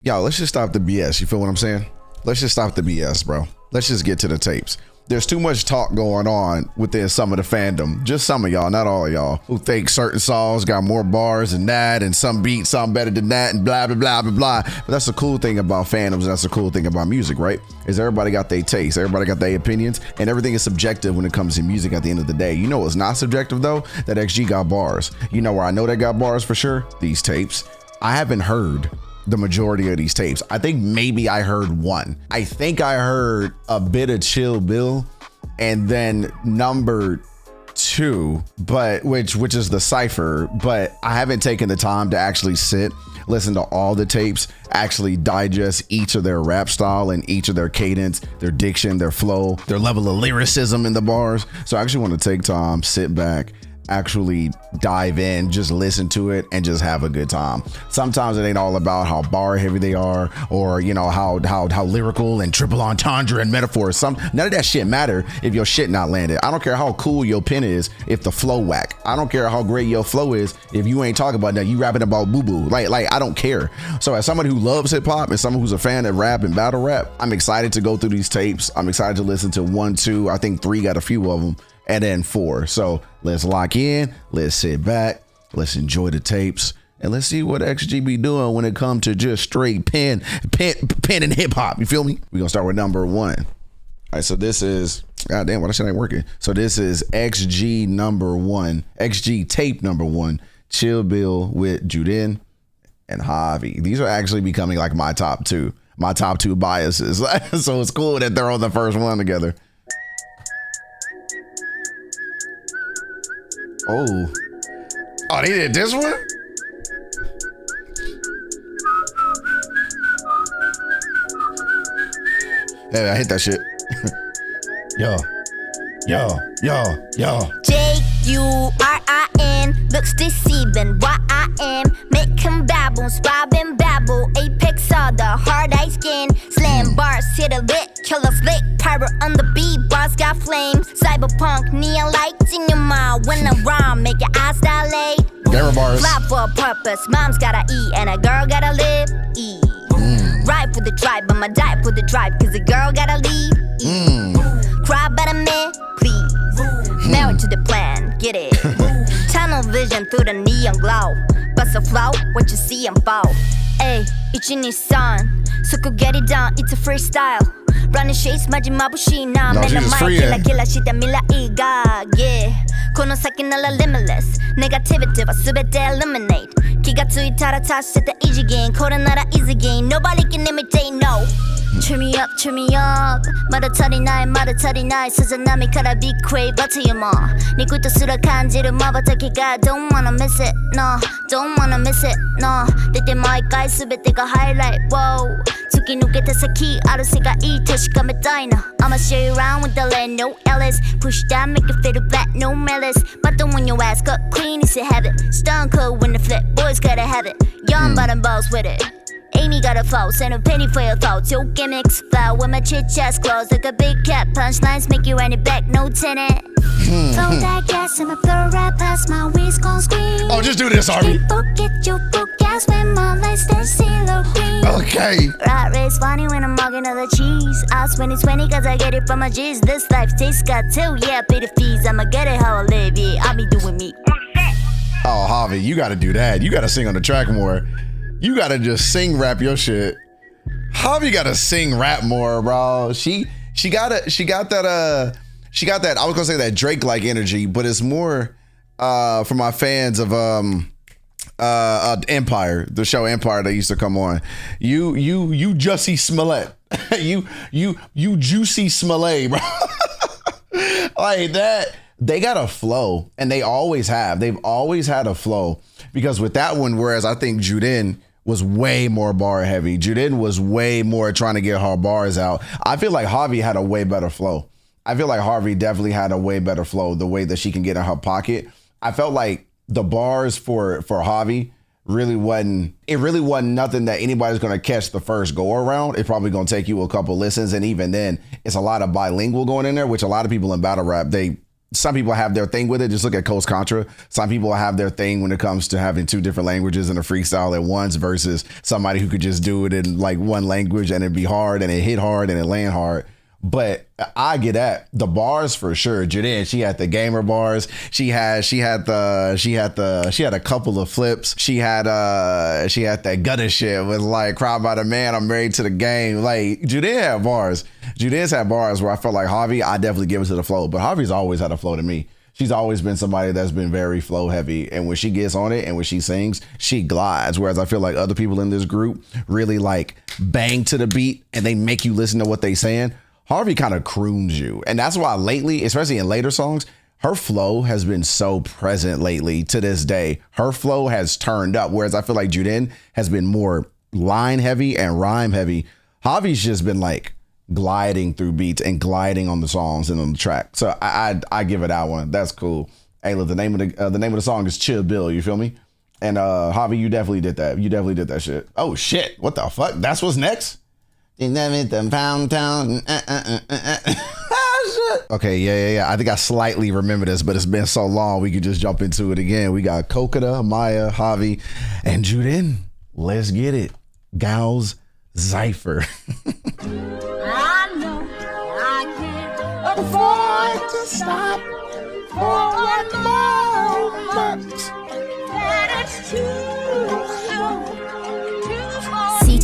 Yo, let's just stop the BS. You feel what I'm saying? Let's just stop the BS, bro. Let's just get to the tapes. There's too much talk going on within some of the fandom. Just some of y'all, not all of y'all, who think certain songs got more bars than that and some beats sound better than that and blah, blah, blah, blah, blah. But that's the cool thing about fandoms. That's the cool thing about music, right? Is everybody got their taste. Everybody got their opinions, and everything is subjective when it comes to music at the end of the day. You know what's not subjective, though? That XG got bars. You know where I know that got bars for sure? These tapes. I haven't heard the majority of these tapes. I think maybe I heard one. I think I heard a bit of Chill Bill and then number 2, but which is the cipher, but I haven't taken the time to actually sit, listen to all the tapes, actually digest each of their rap style and each of their cadence, their diction, their flow, their level of lyricism in the bars. So I actually want to take time, sit back, actually dive in, just listen to it and just have a good time. Sometimes it ain't all about how bar heavy they are or, you know, how lyrical and triple entendre and metaphors. None of that shit matter if your shit not landed. I don't care how cool your pen is if the flow whack. I don't care how great your flow is if you ain't talking about that. You rapping about boo boo. Like I don't care. So as somebody who loves hip hop and someone who's a fan of rap and battle rap, I'm excited to go through these tapes. I'm excited to listen to 1, 2, I think 3 got a few of them, and then 4. So let's lock in, let's sit back, let's enjoy the tapes, and let's see what XG be doing when it comes to just straight pen and hip hop. You feel me? We're gonna start with number 1. All right, so this is, god damn, why that shit ain't working? So this is XG number 1, XG tape number 1, Chill Bill with Jurin and Javi. These are actually becoming like my top 2 biases. So it's cool that they're on the first one together. Oh, they did this one? Yeah, I hit that shit. Yo. Jurin looks deceiving. What I am, make him babble, swab and babble. Apex of the hard ice skin, slam bars, hit a lit, killer flick, pirate on the beat, bars got flames. Cyberpunk, neon lights in your mind. When I rhyme, make your eyes dilate. Gamer bars. Fly for a purpose, mom's gotta eat and a girl gotta live. Eat. Ride for the tribe, I'ma die for the tribe, cause a girl gotta leave. Cry about a man, please. Married to the plan, get it. Tunnel vision through the neon glow. Bust a flow, what you see and fall. Ay, it's in his son. So go get it down, it's a freestyle. Running shades, 마지막부시 나. No, she's just free. 킬라 시대 밀라이가, yeah. この先なら limitless. Negativity は全て eliminate. 気がついたら達してた異次元。これなら easy game. Nobody can imitate, no. Cheer me up, cheer me up. まだ足りない。さざ波から big crave バトルも肉とすら感じる瞬きが Don't wanna miss it, no. Don't wanna miss it, no. 出て毎回全てがハイライト、wow. 突き抜けた先ある世界確かめたいな。I'ma share you around with the land, no Ellis. Push down, make it feel black, no malice. But the when your ass got clean, it's a habit. Stone cold when the flip, boys gotta have it. Young bottom balls with it. Amy got a flow, send a penny for your thoughts. Your gimmicks flow with my chit chat's closed like a big cat. Punchlines make you run it back, no tenant. Throw that gas in my throw right past my waist gon' scream. Oh, just do this, Harvey. Forget your book gas when my lights turn CeeLo green. Okay. Rat race funny when I'm mugging all the cheese. Ask when it's 20 cause I get it from my G's. This life tastes got too, yeah, pay the fees. I'ma get it how I live, yeah, I be doing me. Oh, Javi, you gotta do that. You gotta sing on the track more. You gotta just sing rap your shit. Javi gotta sing rap more, bro. She got that I was gonna say that Drake like energy, but it's more for my fans of Empire, the show Empire that used to come on. You Jussie Smollett. you Juicy Smollett, bro. Like that. They got a flow, and they always have. They've always had a flow, because with that one, whereas I think Jurin was way more bar heavy. Jurin was way more trying to get her bars out. I feel like Javi had a way better flow. I feel like Harvey definitely had a way better flow, the way that she can get in her pocket. I felt like the bars for Javi really wasn't nothing that anybody's going to catch the first go around. It's probably going to take you a couple listens. And even then, it's a lot of bilingual going in there, which a lot of people in battle rap, they some people have their thing with it. Just look at Coast Contra. Some people have their thing when it comes to having 2 different languages in a freestyle at once versus somebody who could just do it in like one language and it'd be hard and it hit hard and it land hard. But I get at the bars for sure. Jurin, she had the gamer bars. She had a couple of flips. She had that gutter shit with like cry by the man, I'm married to the game. Like Jurin had bars. Jurin's had bars where I felt like Javi, I definitely give it to the flow. But Javi's always had a flow to me. She's always been somebody that's been very flow heavy. And when she gets on it and when she sings, she glides. Whereas I feel like other people in this group really like bang to the beat and they make you listen to what they saying. Harvey kind of croons you. And that's why lately, especially in later songs, her flow has been so present lately to this day. Her flow has turned up. Whereas I feel like Jurin has been more line heavy and rhyme heavy. Javi's just been like gliding through beats and gliding on the songs and on the track. So I give it that one. That's cool. Hey, look, the name of the song is Chill Bill. You feel me? And Javi, you definitely did that. You definitely did that shit. Oh shit. What the fuck? That's what's next? Pound town. Okay, yeah. I think I slightly remember this, but it's been so long we could just jump into it again. We got Cocona, Maya, Javi, and Jurin. Let's get it. Gals Cipher. I know I can't afford to stop for one moment. That it's too soon.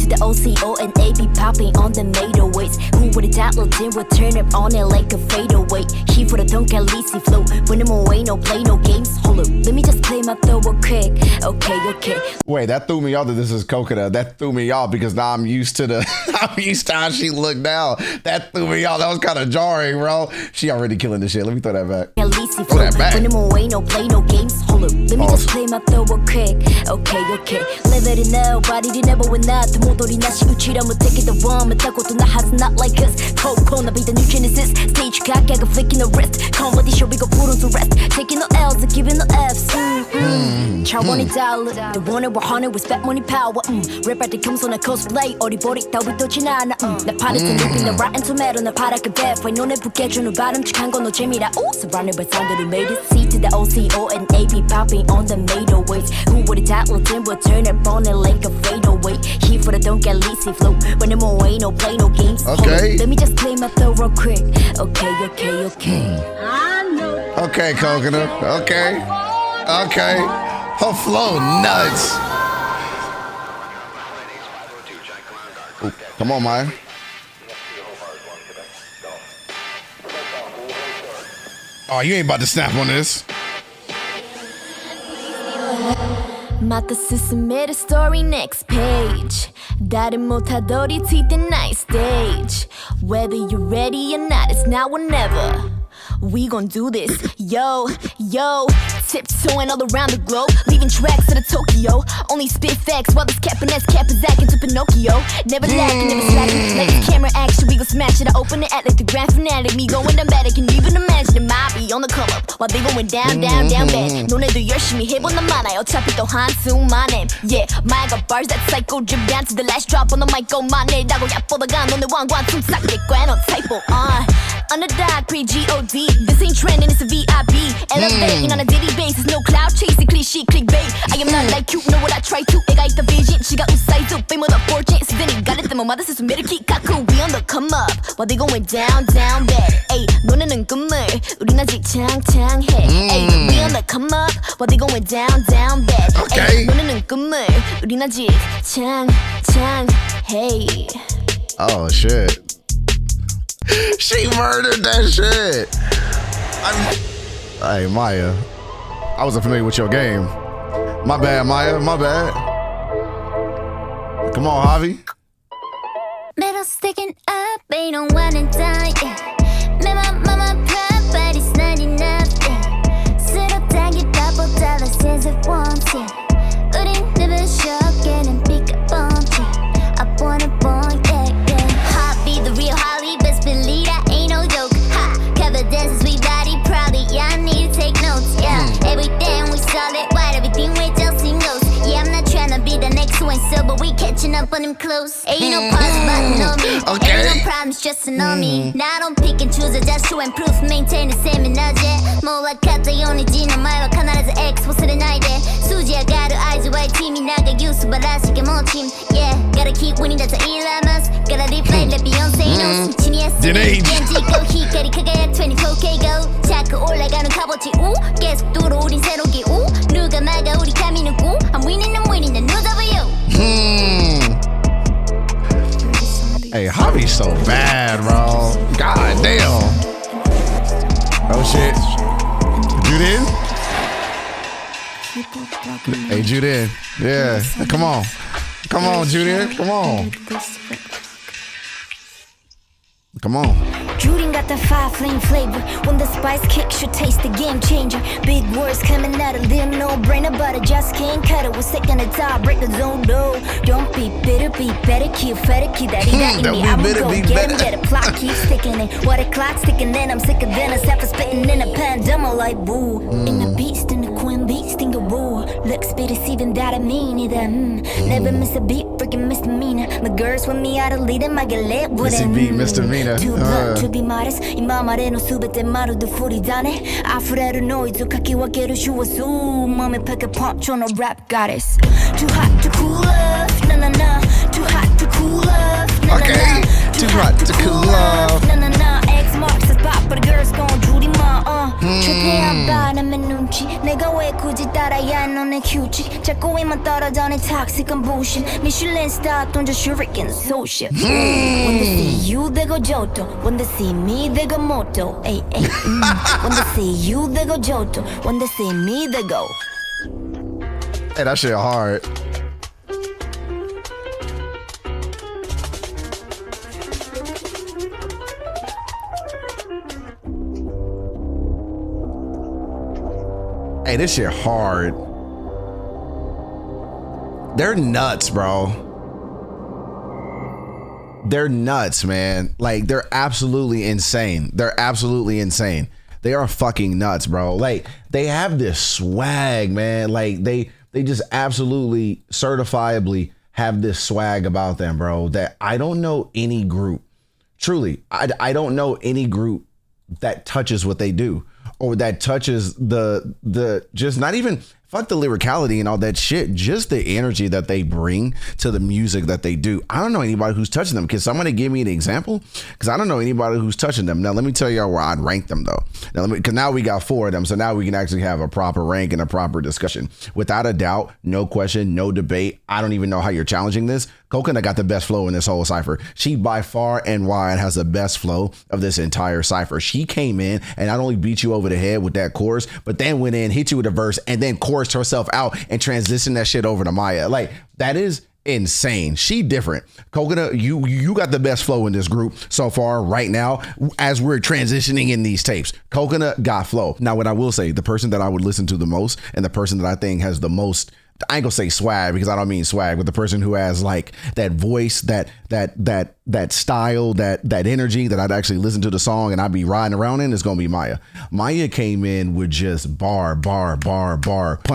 The O-C-O-N-A be popping on the Mado weights. Who would've thought Lil Tim would turn up on it like a fadeaway? He for the don't get leasy flow. When I'm away, no play, no games. Hold up, let me just play my throw real quick. Okay. Wait, that threw me off that this is Cocona. That threw me off because now I'm used to how she looked now. That threw me off. That was kind of jarring, bro. She already killing this shit. Let me throw that back. Throw that back. When I'm away, no play, no games. Hold up, let me just play my throw real quick. Okay. Level it up, body did never win that.戻りなしうちらもtake it the one 見たことなはず not like us Cocona be the new genesis stage cock I got flicking the wrist comedy show we go put on to rest taking the L's and giving the F's try one it dollar the one that we're hunting with spent money power rap at the comes on a cosplay 어리버리 따위도 지나나 나 팔에서 눕힌 the rotten tomato 나 파랗게 대포 눈에 북해주는 바람직한 건 너 재미라 오 surrounded by sound that made it C to the O-C-O-N-A be popping on the Mado waves who would've thought Lil Tim would turn up on it like a fadeaway he for the don't get leasy flow when I'm away, no play, no games. Okay. Let me just play my throw real quick. Okay. I know. Okay, Cocona. Okay. Her flow nuts. Ooh, come on, Maya. Oh, you ain't about to snap on this. また進める story next page 誰もたどり着いてない stage Whether you're ready or not it's now or never We gon' do this Yo Tiptoeing all around the globe Leaving tracks to the Tokyo Only spit facts while this cap and ass cap is acting to Pinocchio Never lacking, never slacking Like this camera action we gon' smash it I open it at like the grand finale Me going down bad I can even imagine it might be on the come up While they going down bad 너네도 열심히 해본 난 많아 어차피 또 한숨만해 Yeah I got bars that psycho drip down to the last drop on the mic go 만해 라고 얕보다가 너네 왕관 숨삭게 꿰너 typo Underdog pre-G-O-D This ain't trending it's a VIP Elevating on a daily basis No cloud chasing cliche clickbait I am not like you know what I try to 애가 있다 vision 지가 웃사이즈 fame with a fortune 수단이 가릴 때만 마다 스스메를 키카쿠 We on the come up While they going down bad Ay 너네는 꿈을 우린 아직 창창해 Ay we on the come up While they going down bad Ay 너네는 꿈을 우린 아직 창창해 Oh shit She murdered that shit. Hey, Maya. I wasn't familiar with your game. My bad, Maya. My bad. Come on, Javi. Metal sticking up, ain't no one and done. Yeah. Mama prep, but it's not enough. Yeah. Settle down, get $double since it wants. Yeah. 우린 never shock and pick up on. I wanna bone, yeah. Hobby, the real Holly, best believe that ain't no joke. Ha, cover dances, we body proudly. Yeah, I need to take notes. Yeah, everything we solid, white, everything we just singles. Yeah, I'm not tryna be the next one, so but we catching up when I'm close. Ain't no pause button on me. Okay. Ain't no problems, just on me. Now I don't pick and choose, I just show and proof. Maintain the same and 낮에 몰락했다 연이지는 말과必ずX忘れないで数字上がる合図は一味長い素晴らしきもチーム Yeah, gotta keep winning, that's Elon Musk. Gotta replay the Beyonce notes. 진이 했으니 연지고 희깔이輝く 24K go. 자꾸 올라가는 값어치 우 계속 들어오린 새로운 기우 누가 막아 우리 가미는 구 I'm winning, 난 누더블유. Hey, Javi's so bad, bro. God damn. Oh shit. Jurin? Hey, Jurin. Yeah. Come on. Come on, Jurin. Come on. Come on. Jurin got the fire flame flavor. When the spice kicks, you taste the game changer. Big words coming out of them, no brainer, but I just can't cut it. We're sick on the top, break the zone, no. Don't be bitter, be better, keep better, keep that in me. I'm gonna go get him, yeah, the plot keeps ticking in. What a clock's ticking in, I'm sicker than a sapper spitting in a pandemic like boo. In the beast, in the queen beast, in the woo. Looks be deceiving that I mean either. Never miss a beat, freaking misdemeanor. My girls with me out of leading, my get lit with it. Beat misdemeanor. Too blunt to be modest. 今までのすべてまるで振りだね。溢れるノイズかき分ける手話数。Mommy pick a punch on a rap goddess. Too hot to cool off. Nah nah nah. Too hot to cool off. Nah nah Okay. nah. Too hot to cool off. Nah nah nah. X marks the spot, but the girls gon' Judy ma. 최대한 반하면 눈치. 내가 왜 굳이 따라야 해 너네 규칙. 자꾸 입만 떨어져 내 toxic한 bullshit. Michelin star 던져 shuriken social. When they see you, they go Johto. When they see me, they go Moto. Ay, ay, When they see you, they go Johto. When they see me, they go. Hey, that shit hard. Hey, this shit hard. They're nuts, bro. They're nuts, man. Like, they're absolutely insane. They're absolutely insane. They are fucking nuts, bro. Like, they have this swag, man. Like, they just absolutely certifiably have this swag about them, bro, that I don't know any group. Truly, I don't know any group that touches what they do, or that touches the just not even fuck the lyricality and all that shit, just the energy that they bring to the music that they do. I don't know anybody who's touching them. Can somebody give me an example? Because I don't know anybody who's touching them. Now, let me tell y'all where I'd rank them, though. Now, because now we got 4 of them, so now we can actually have a proper rank and a proper discussion. Without a doubt, no question, no debate. I don't even know how you're challenging this. Cocona got the best flow in this whole cipher. She by far and wide has the best flow of this entire cipher. She came in and not only beat you over the head with that chorus, but then went in, hit you with a verse, and then chorused herself out and transitioned that shit over to Maya. Like, that is insane. She different. Cocona, you got the best flow in this group so far right now as we're transitioning in these tapes. Cocona got flow. Now, what I will say, the person that I would listen to the most and the person that I think has the most, I ain't gonna say swag because I don't mean swag, but the person who has like that voice, that style, that energy that I'd actually listen to the song and I'd be riding around in, is gonna be Maya. Maya came in with just bar, punchline,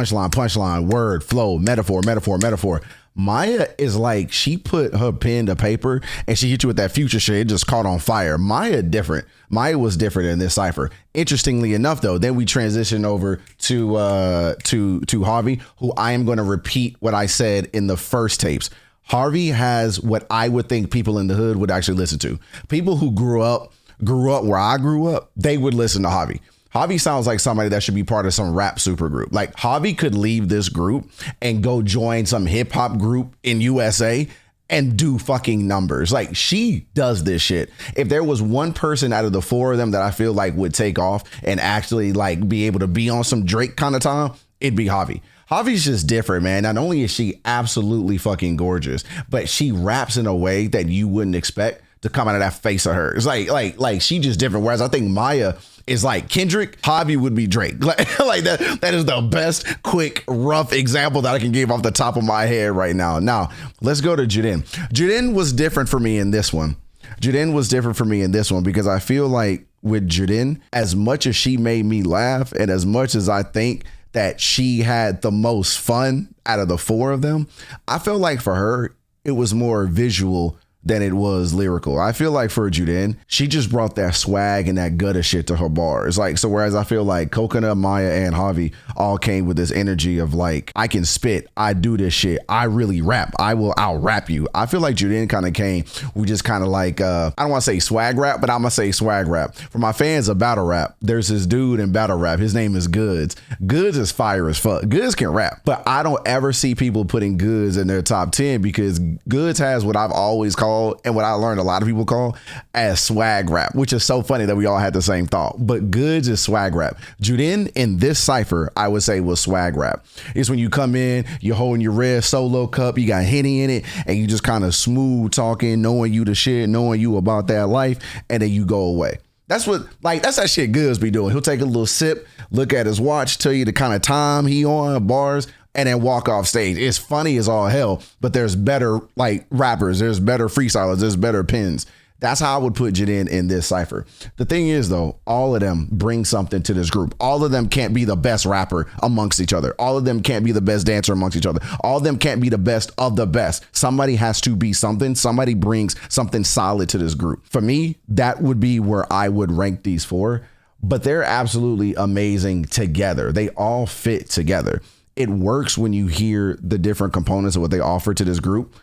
word, flow, metaphor. Maya is like, she put her pen to paper and she hit you with that future shit. It just caught on fire. Maya different. Maya was different in this cipher. Interestingly enough, though, then we transition over to Harvey, who I am going to repeat what I said in the first tapes. Harvey has what I would think people in the hood would actually listen to. People who grew up where I grew up, they would listen to Harvey. Harvey sounds like somebody that should be part of some rap supergroup. Like, Harvey could leave this group and go join some hip hop group in USA and do fucking numbers. Like, she does this shit. If there was one person out of the 4 of them that I feel like would take off and actually like be able to be on some Drake kind of time, it'd be Harvey. Harvey's just different, man. Not only is she absolutely fucking gorgeous, but she raps in a way that you wouldn't expect to come out of that face of hers. Like she just different. Whereas I think Maya is like Kendrick, Harvey would be Drake. Like that is the best, quick, rough example that I can give off the top of my head right now. Now, let's go to Jurin. Jurin was different for me in this one. Because I feel like with Jurin, as much as she made me laugh and as much as I think that she had the most fun out of the 4 of them, I feel like for her, it was more visual than it was lyrical. I feel like for Jurin, she just brought that swag and that gutter shit to her bars. Like, so whereas I feel like Cocona, Maya, and Javi all came with this energy of like, I can spit, I do this shit, I really rap, I'll rap you. I feel like Jurin kind of came, we just kind of like, I don't want to say swag rap, but I'm gonna say swag rap. For my fans of battle rap, there's this dude in battle rap, his name is Goods. Goods is fire as fuck. Goods can rap, but I don't ever see people putting Goods in their top 10 because Goods has what I've always called and what I learned a lot of people call as swag rap, which is so funny that we all had the same thought. But Goods is swag rap. Jurin in this cipher, I would say, was swag rap. It's when you come in, you're holding your red solo cup, you got Henny in it, and you just kind of smooth talking, knowing you the shit, knowing you about that life, and then you go away. That's what, like, that's that shit Goods be doing. He'll take a little sip, look at his watch, tell you the kind of time he on, bars, and then walk off stage. It's funny as all hell, but there's better like rappers, there's better freestylers, there's better pins. That's how I would put Jurin in this cipher. The thing is though, all of them bring something to this group. All of them can't be the best rapper amongst each other. All of them can't be the best dancer amongst each other. All of them can't be the best of the best. Somebody has to be something. Somebody brings something solid to this group. For me, that would be where I would rank these four, but they're absolutely amazing together. They all fit together. It works when you hear the different components of what they offer to this group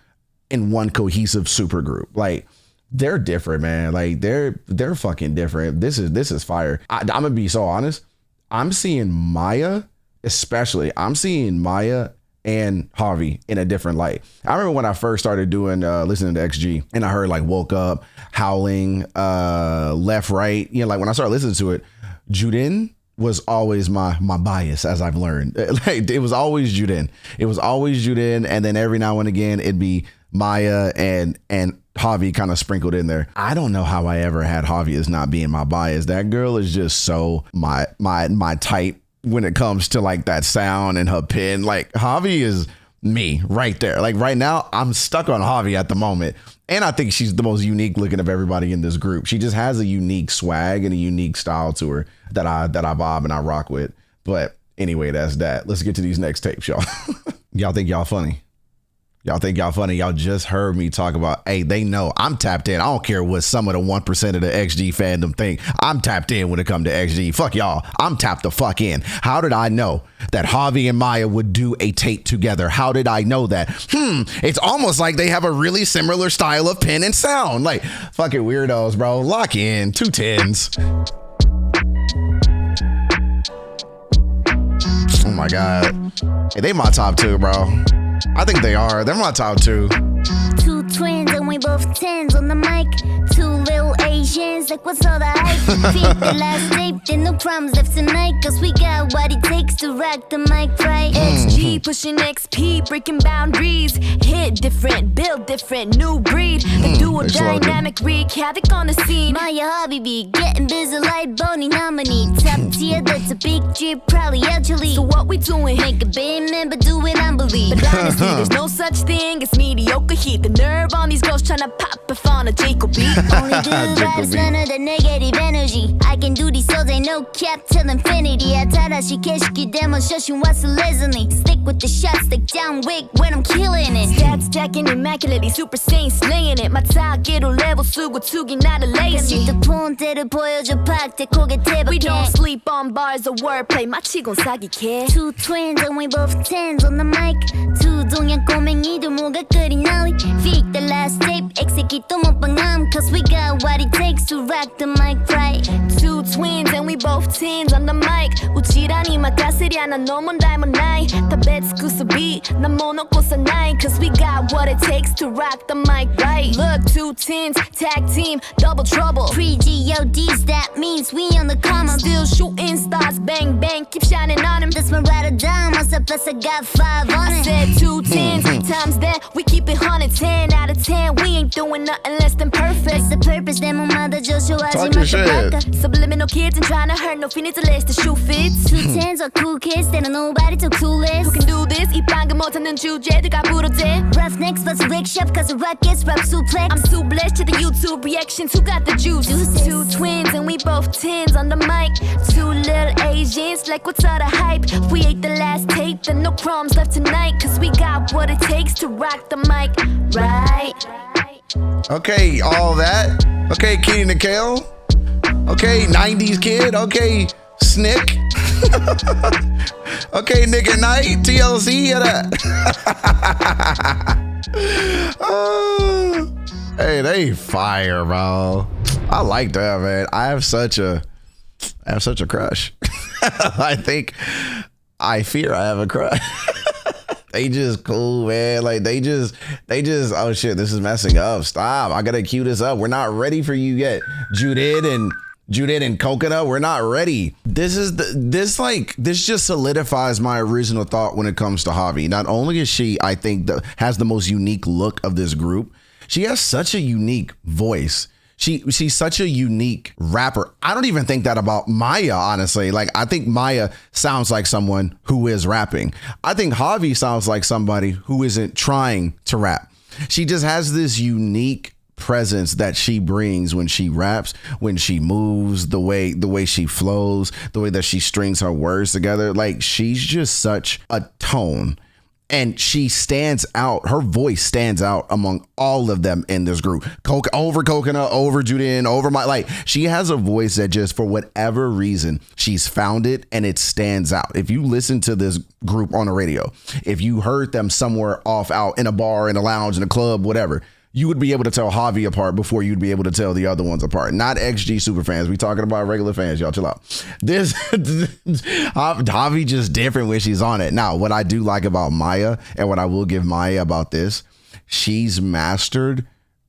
in one cohesive super group. Like, they're different, man. Like, they're fucking different. This is fire. I'm gonna be so honest. I'm seeing Maya, especially. I'm seeing Maya and Javi in a different light. I remember when I first started doing listening to XG, and I heard like Woke Up, Howling, Left, Right. You know, like when I started listening to it, Jurin was always my bias, as I've learned. Like, it was always Jurin. It was always Jurin, and then every now and again it'd be Maya and Javi kind of sprinkled in there. I don't know how I ever had Javi as not being my bias. That girl is just so my type when it comes to like that sound and her pen. Like, Javi is me right there. Like, right now I'm stuck on Javi at the moment. And I think she's the most unique looking of everybody in this group. She just has a unique swag and a unique style to her that I vibe and I rock with. But anyway, that's that. Let's get to these next tapes, y'all. Y'all think y'all funny? Y'all think y'all funny? Y'all just heard me talk about, hey, they know I'm tapped in. I don't care what some of the 1% of the XG fandom think. I'm tapped in when it comes to XG. Fuck y'all. I'm tapped the fuck in. How did I know that Javi and Maya would do a tape together? How did I know that? It's almost like they have a really similar style of pen and sound. Like, fucking weirdos, bro. Lock in. 2 10s. Oh my God. Hey, they my top 2, bro. I think they are. They're my top 2. 2 twins and we both 10s on the mic. 2 little Asians, like what's all the hype? Think the last tape, then no problems left tonight. Cause we got what it takes to rock the mic right. XG pushing XP, breaking boundaries. Hit different, build different, new breed. The duo dynamic wreak havoc on the scene. Maya Habibi, getting busy like Bonnie nominee. Top tier, that's a big drip, probably actually. So what we doing? Make a big man, but do it unbelievable. But honestly, there's no such thing as mediocre heat. The nerve on these girls tryna pop if on a Jacob beat. Only good vibes, none of the negative energy. I can do these so they no cap till infinity. Atarashi keshiki demo shoshin wasurezuni. Stick with the shots like John Wick when I'm killing it. Stats stacking immaculately, super saiyan slaying it. My target을 level 쓰고 투기 not a lazy. 또 폰대를 보여줘 팍대 고개 대박해. We don't sleep on bars or wordplay. 마치곤 사기캐. 2 twins and we both 10s on the mic. 2 동양 꼬맹이들 뭐가 그리 нал리. Feed the last tape, execute 또 먹방함. Cause we got what it takes to rock the mic right. 2 twins and we both 10s on the mic. 우찌라니 막가스리 않아 너무 닮은 나이. 다 bets 구수비 난 모노고 사나이. Cause we got what it takes to rock the mic right. Look, 2 10s, tag team, double trouble. Pre-GODs, that means we on the come up. Still shooting stars, bang bang, keep shining on them. That's my ride or die, myself plus I got 5 on I it. said 2 10s, times that we keep it 100. 10 out of 10, we ain't doing nothing less than perfect. What's the purpose? 내 몸마다 조슈아지 Talk your shit. Subliminal kids and trying to hurt no finito list the shoe fits. Two tens or cool kids, they don't nobody too clueless. Who can do this? 이 방금 못하는 주제들과 부러져. Roughnecks bust a rick shop cause the ruckus rub suplex. I'm too blessed to the YouTube reactions. Who got the juice? Juices. Two twins and we both tens on the mic. Two little Asians, like what's all the hype? We ate the last tape, then no crumbs left tonight. Cause we got what it takes to rock the mic, right? Okay, all that. Okay, Kitty Nicole. Okay, 90s kid. Okay, Snick. Okay, Nick at Night. TLC, hear that? Hey, they fire, bro. I like that, man. I have such a crush. I fear I have a crush. They just cool, man. Like they just, oh shit, this is messing up. Stop. I gotta cue this up. We're not ready for you yet. Jurin and Cocona, we're not ready. This just solidifies my original thought when it comes to Javi. Not only is she, I think, has the most unique look of this group, she has such a unique voice. She's such a unique rapper. I don't even think that about Maya, honestly. Like, I think Maya sounds like someone who is rapping. I think Javi sounds like somebody who isn't trying to rap. She just has this unique presence that she brings when she raps, when she moves, the way she flows, the way that she strings her words together. Like, she's just such a tone. And she stands out. Her voice stands out among all of them in this group. Over Cocona, over Jurin, over she has a voice that just, for whatever reason, she's found it and it stands out. If you listen to this group on the radio, if you heard them somewhere off out in a bar, in a lounge, in a club, whatever, you would be able to tell Javi apart before you'd be able to tell the other ones apart. Not XG super fans. We talking about regular fans. Y'all chill out. This Javi just different when she's on it. Now, what I do like about Maya, and what I will give Maya about this, she's mastered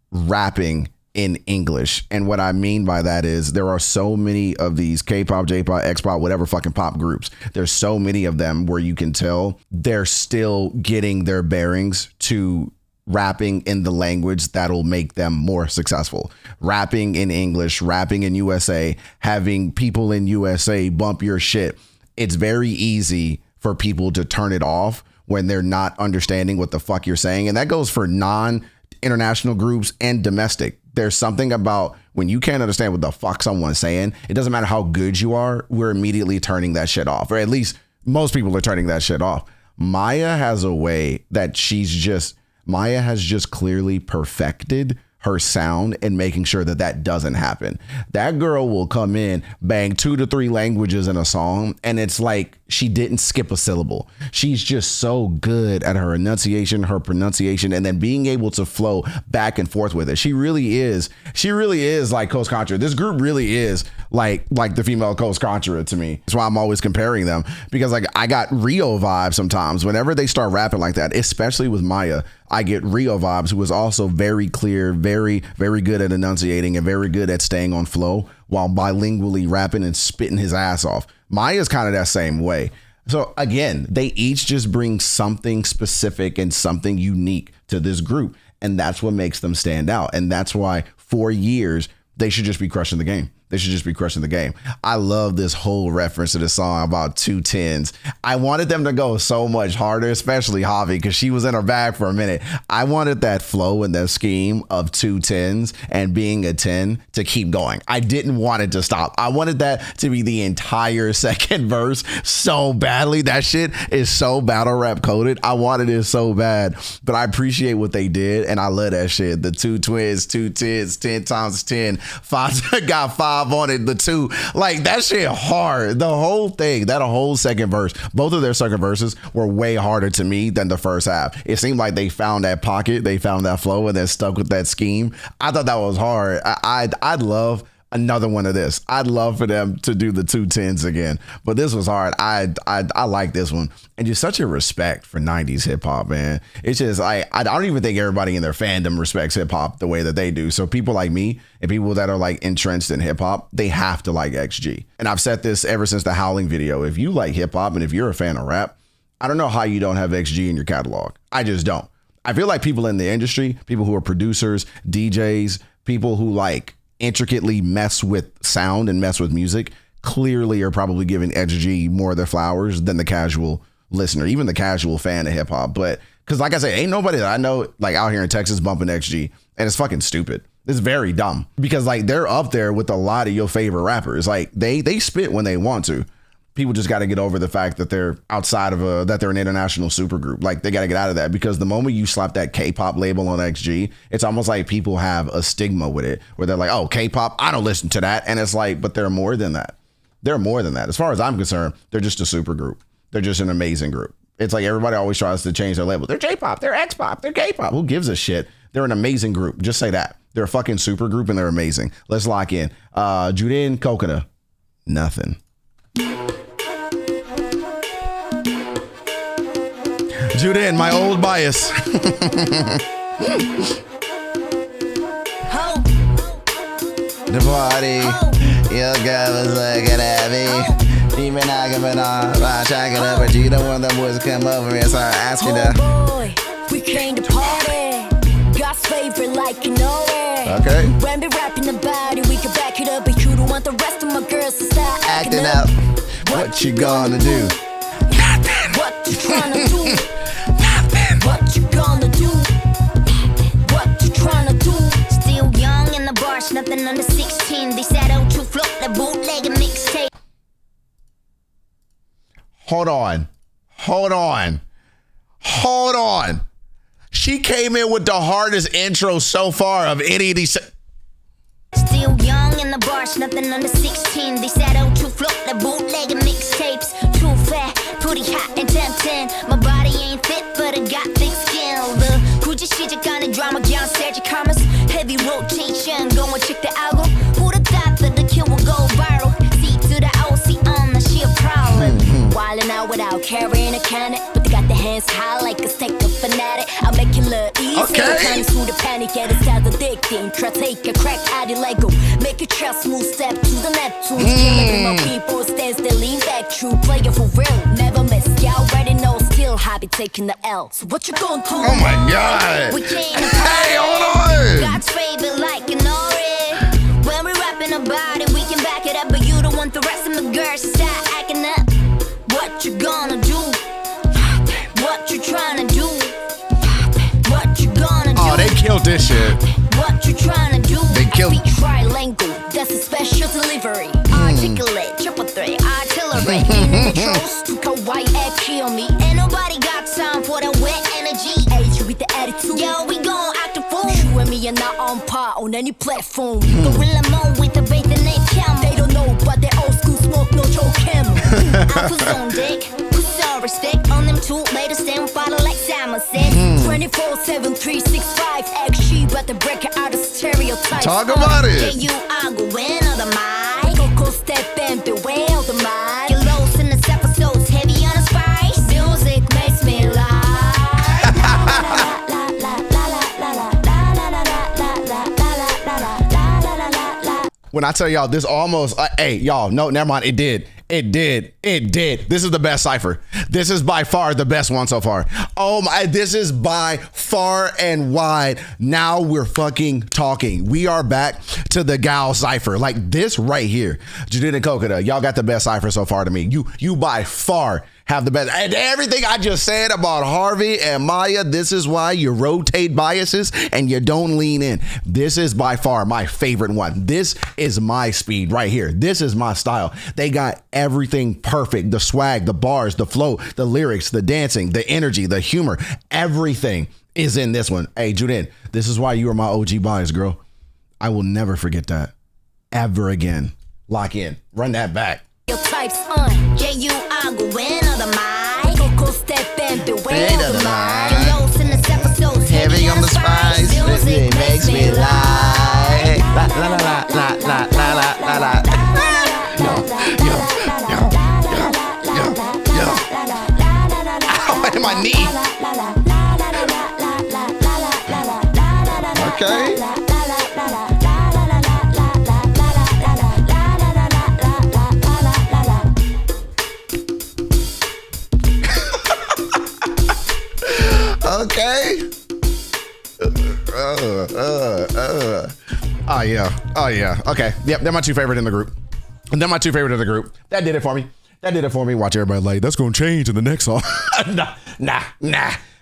rapping in English. And what I mean by that is there are so many of these K-pop, J-pop, X-pop, whatever fucking pop groups. There's so many of them where you can tell they're still getting their bearings to rapping in the language that'll make them more successful. Rapping in English, rapping in USA, having people in USA bump your shit. It's very easy for people to turn it off when they're not understanding what the fuck you're saying. And that goes for non-international groups and domestic. There's something about when you can't understand what the fuck someone's saying, it doesn't matter how good you are, we're immediately turning that shit off. Or at least most people are turning that shit off. Maya has a way that Maya has just clearly perfected her sound and making sure that doesn't happen. That girl will come in, bang 2 to 3 languages in a song, and it's like she didn't skip a syllable. She's just so good at her enunciation, her pronunciation, and then being able to flow back and forth with it. She really is like Coast Contra. This group really is like the female Coast Contra to me. That's why I'm always comparing them, because like I got Rio vibes sometimes whenever they start rapping like that, especially with Maya. I get Rio vibes, who is also very clear, very, very good at enunciating and very good at staying on flow while bilingually rapping and spitting his ass off. Maya's kind of that same way. So again, they each just bring something specific and something unique to this group. And that's what makes them stand out. And that's why for years, they should just be crushing the game. They should just be crushing the game. I love this whole reference to the song about 2 tens. I wanted them to go so much harder, especially Javi, because she was in her bag for a minute. I wanted that flow and that scheme of 2 tens and being a 10 to keep going. I didn't want it to stop. I wanted that to be the entire second verse so badly. That shit is so battle rap coded. I wanted it so bad, but I appreciate what they did, and I love that shit. The 2 twins, 2 tens, 10 times 10, 5 got 5 on it, the 2, like that shit hard. The whole thing, that whole second verse, both of their second verses were way harder to me than the first half. It seemed like they found that pocket, they found that flow, and then stuck with that scheme. I thought that was hard. I'd love another one of this. I'd love for them to do the 2 tens again, but this was hard. I like this one, and just such a respect for 90s hip hop, man. It's just I don't even think everybody in their fandom respects hip hop the way that they do. So people like me and people that are like entrenched in hip hop, they have to like XG. And I've said this ever since the Howling video. If you like hip hop and if you're a fan of rap, I don't know how you don't have XG in your catalog. I just don't. I feel like people in the industry, people who are producers, DJs, people who like intricately mess with sound and mess with music, clearly are probably giving XG more of their flowers than the casual listener, even the casual fan of hip hop. But because like I say, ain't nobody that I know like out here in Texas bumping XG, and it's fucking stupid. It's very dumb because like they're up there with a lot of your favorite rappers. Like they spit when they want to. People just got to get over the fact that they're outside of that they're an international supergroup. Like they got to get out of that, because the moment you slap that K-pop label on XG, it's almost like people have a stigma with it where they're like, oh, K-pop, I don't listen to that. And it's like, but they're more than that. They're more than that. As far as I'm concerned, they're just a supergroup. They're just an amazing group. It's like everybody always tries to change their label. They're J-pop, they're X-pop, they're K-pop. Who gives a shit? They're an amazing group. Just say that. They're a fucking super group and they're amazing. Let's lock in. Jurin and Cocona, nothing. Jurin, my old bias. The party, your girl was looking at me. Even I give it all, I'm checking up, but you don't want the boys to come over and start asking her. Boy, we came to party. God's favorite like N.O.R.E. Okay. When we rapping about it, we can back it up, but you don't want the rest of my girls to start Acting up. What you gonna do? Nothing. What you tryna do? Nothing. What you gonna do? What you tryna do? Still young in the bars, nothing under 16. They said out to float the bootleg and mixtape. Hold on. She came in with the hardest intro so far of any of these. Still young in the bars, nothing under 16. They said out to float the bootleg and mixtapes. Too fat, pretty hot and tempting. My body ain't fit, but I got thick skin. The Gucci shit, you kind of drama, girl, Sergio Commerce. Heavy rotation, go and check the album. Who'd have thought that the kill would go viral? C to the OC on the shit problem. Wildin' out without carrying a cannon, but they got their hands high like a steak of fanatic. I'll make it look easy. Okay. Kind through the panic, yeah, it's sounds addicting. Try take a crack at it Lego. Make a trust move, step to the Neptune. Killing my people, stand still, lean back, true player for real. Never miss, y'all already know, still hobby taking the L. So what you gonna do? Oh my God. We came to Hey, party. hold on. God's favorite like N.O.R.E. When we rapping about it, we can back it up, but you don't want the rest of my girls to start acting up. What you gonna do? What you tryna do? What you gonna do? Oh, they killed this shit. What you tryna do? They killed. I speak trilingual, that's a special delivery. Articulate, triple threat, artillery. Intros to Kawaii and kill me. Ain't nobody got time for that wet energy. Age with the attitude. Yo, we gon' act a fool. You and me are not on par on any platform. Gorilla mode with the faith and they count. They don't know, but they old school smoke no choke camel. Alpha's on deck, put some respect on them two. Latest and follow like Simon said. 24/7 365 XG, but the break it out of stereotypes. Talk about Yeah, it. you are going on the mic. Coco step and beware of the mind. Get lost in this episode's heavy on the spice. Music makes me lie. When I tell y'all this almost, hey, y'all, no, never mind. It did. This is the best cipher. This is by far the best one so far. Oh my, this is by far and wide. Now we're fucking talking. We are back to the gal cipher. Like this right here. Jurin and Cocona, y'all got the best cipher so far to me. You by far have the best. And everything I just said about Harvey and Maya, this is why you rotate biases and you don't lean in. This is by far my favorite one. This is my speed right here. This is my style. They got everything perfect. The swag, the bars, the flow, the lyrics, the dancing, the energy, the humor, everything is in this one. Hey, Jurin, this is why you are my OG bias, girl. I will never forget that ever again. Lock in. Run that back. Your types Yeah, you are going on the mic. Coco step and beware of the mind. Get lost in this episode's heavy on the spice. Music makes me lie. La la la la la la la la la. Ow, in my knee. Okay. Okay. Oh yeah. Okay. Yep. They're my two favorite in the group. And they're my two favorite in the group. That did it for me. Watch everybody like, that's going to change in the next song. Nah.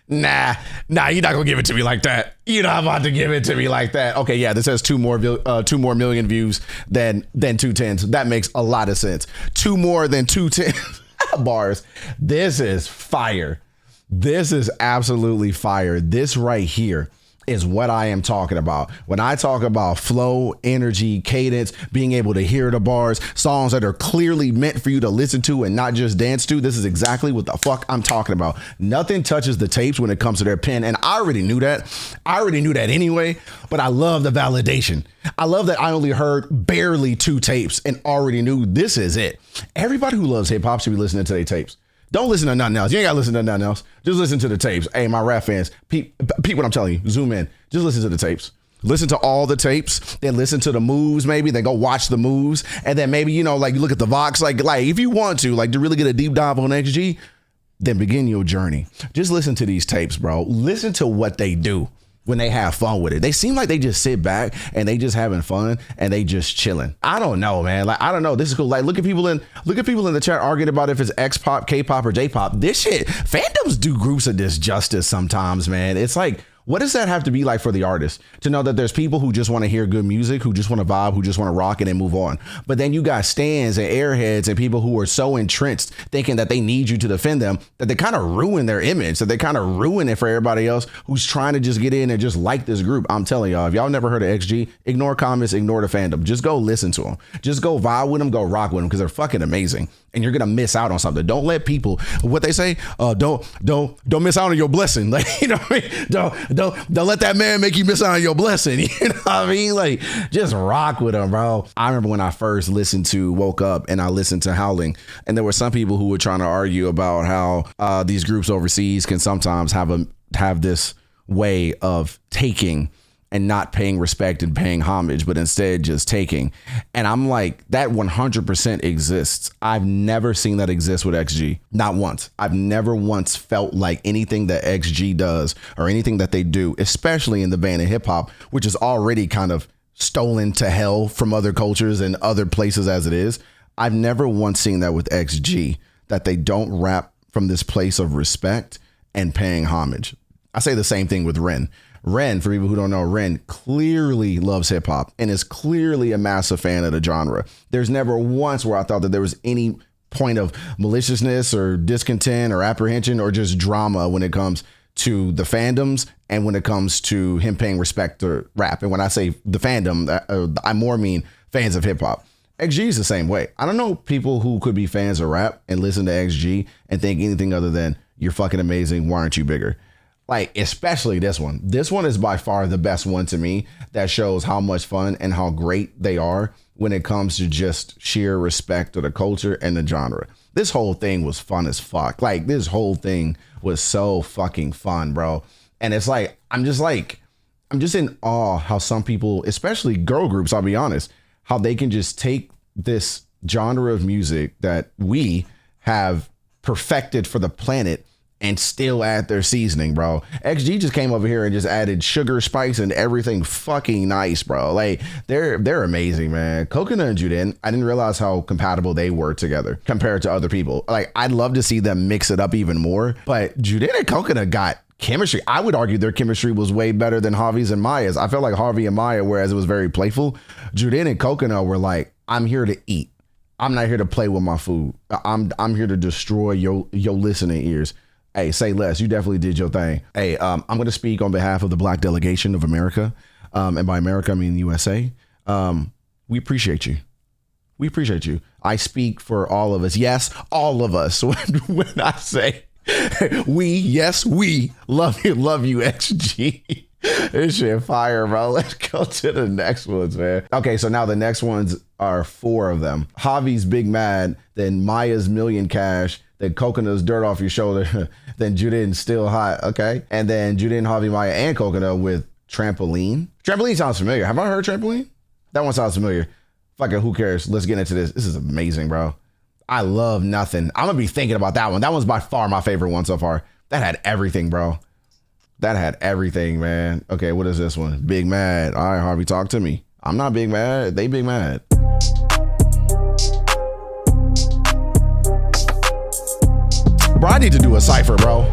You're not going to give it to me like that. You're not about to give it to me like that. Okay. Yeah. This has 2 more million views than 210s. That makes a lot of sense. 2 more than 210 bars. This is fire. This is absolutely fire. This right here is what I am talking about. When I talk about flow, energy, cadence, being able to hear the bars, songs that are clearly meant for you to listen to and not just dance to, this is exactly what the fuck I'm talking about. Nothing touches the tapes when it comes to their pen. And I already knew that. Anyway, but I love the validation. I love that I only heard barely 2 tapes and already knew this is it. Everybody who loves hip hop should be listening to their tapes. Don't listen to nothing else. You ain't got to listen to nothing else. Just listen to the tapes. Hey, my rap fans, peep what I'm telling you. Zoom in. Just listen to the tapes. Listen to all the tapes. Then listen to the moves maybe. Then go watch the moves. And then maybe, like you look at the Vox. Like if you want to really get a deep dive on XG, then begin your journey. Just listen to these tapes, bro. Listen to what they do when they have fun with it. They seem like they just sit back and they just having fun and they just chilling. I don't know, man. Like, I don't know. This is cool. Like, look at people in the chat arguing about if it's X-pop, K-pop, or J-pop. This shit, fandoms do groups of this justice sometimes, man. It's like, what does that have to be like for the artist to know that there's people who just want to hear good music, who just want to vibe, who just want to rock and then move on? But then you got stans and airheads and people who are so entrenched thinking that they need you to defend them that they kind of ruin their image, that they kind of ruin it for everybody else who's trying to just get in and just like this group. I'm telling y'all, if y'all never heard of XG, ignore comments, ignore the fandom. Just go listen to them. Just go vibe with them, go rock with them because they're fucking amazing. And you're gonna miss out on something. Don't let people, what they say, don't miss out on your blessing. Like, you know what I mean? Don't let that man make you miss out on your blessing. You know what I mean? Like, just rock with them, bro. I remember when I first woke up and I listened to Howling, and there were some people who were trying to argue about how these groups overseas can sometimes have this way of taking and not paying respect and paying homage, but instead just taking. And I'm like, that 100% exists. I've never seen that exist with XG. Not once. I've never once felt like anything that XG does or anything that they do, especially in the vein of hip hop, which is already kind of stolen to hell from other cultures and other places as it is. I've never once seen that with XG, that they don't rap from this place of respect and paying homage. I say the same thing with Ren. Ren, for people who don't know, Ren clearly loves hip hop and is clearly a massive fan of the genre. There's never once where I thought that there was any point of maliciousness or discontent or apprehension or just drama when it comes to the fandoms and when it comes to him paying respect to rap. And when I say the fandom, I more mean fans of hip hop. XG is the same way. I don't know people who could be fans of rap and listen to XG and think anything other than you're fucking amazing. Why aren't you bigger? Like, especially this one. This one is by far the best one to me that shows how much fun and how great they are when it comes to just sheer respect of the culture and the genre. This whole thing was fun as fuck. Like, this whole thing was so fucking fun, bro. And it's like, I'm just in awe how some people, especially girl groups, I'll be honest, how they can just take this genre of music that we have perfected for the planet and still add their seasoning, bro. XG just came over here and just added sugar, spice, and everything fucking nice, bro. Like, they're amazing, man. Cocona and Jurin, I didn't realize how compatible they were together compared to other people. Like, I'd love to see them mix it up even more, but Jurin and Cocona got chemistry. I would argue their chemistry was way better than Harvey's and Maya's. I felt like Harvey and Maya, whereas it was very playful, Jurin and Cocona were like, I'm here to eat. I'm not here to play with my food. I'm here to destroy your listening ears. Hey, say less. You definitely did your thing. Hey, I'm going to speak on behalf of the Black delegation of America. And by America, I mean USA. We appreciate you. We appreciate you. I speak for all of us. Yes, all of us. When I say we love you, XG. This shit fire, bro. Let's go to the next ones, man. Okay, so now the next ones are 4 of them. Javi's Big Mad, then Maya's Million Cash, then Cocona's Dirt Off Your Shoulder, then Jurin's Still Hot, okay? And then Jurin, Javi, Maya, and Cocona with Trampoline. Trampoline sounds familiar. Have I heard Trampoline? That one sounds familiar. Fucking who cares? Let's get into this. This is amazing, bro. I love Nothing. I'm gonna be thinking about that one. That one's by far my favorite one so far. That had everything, bro. That had everything, man. Okay, what is this one? Big Mad. All right, Harvey, talk to me. I'm not Big Mad. They Big Mad. Bro, I need to do a cipher, bro.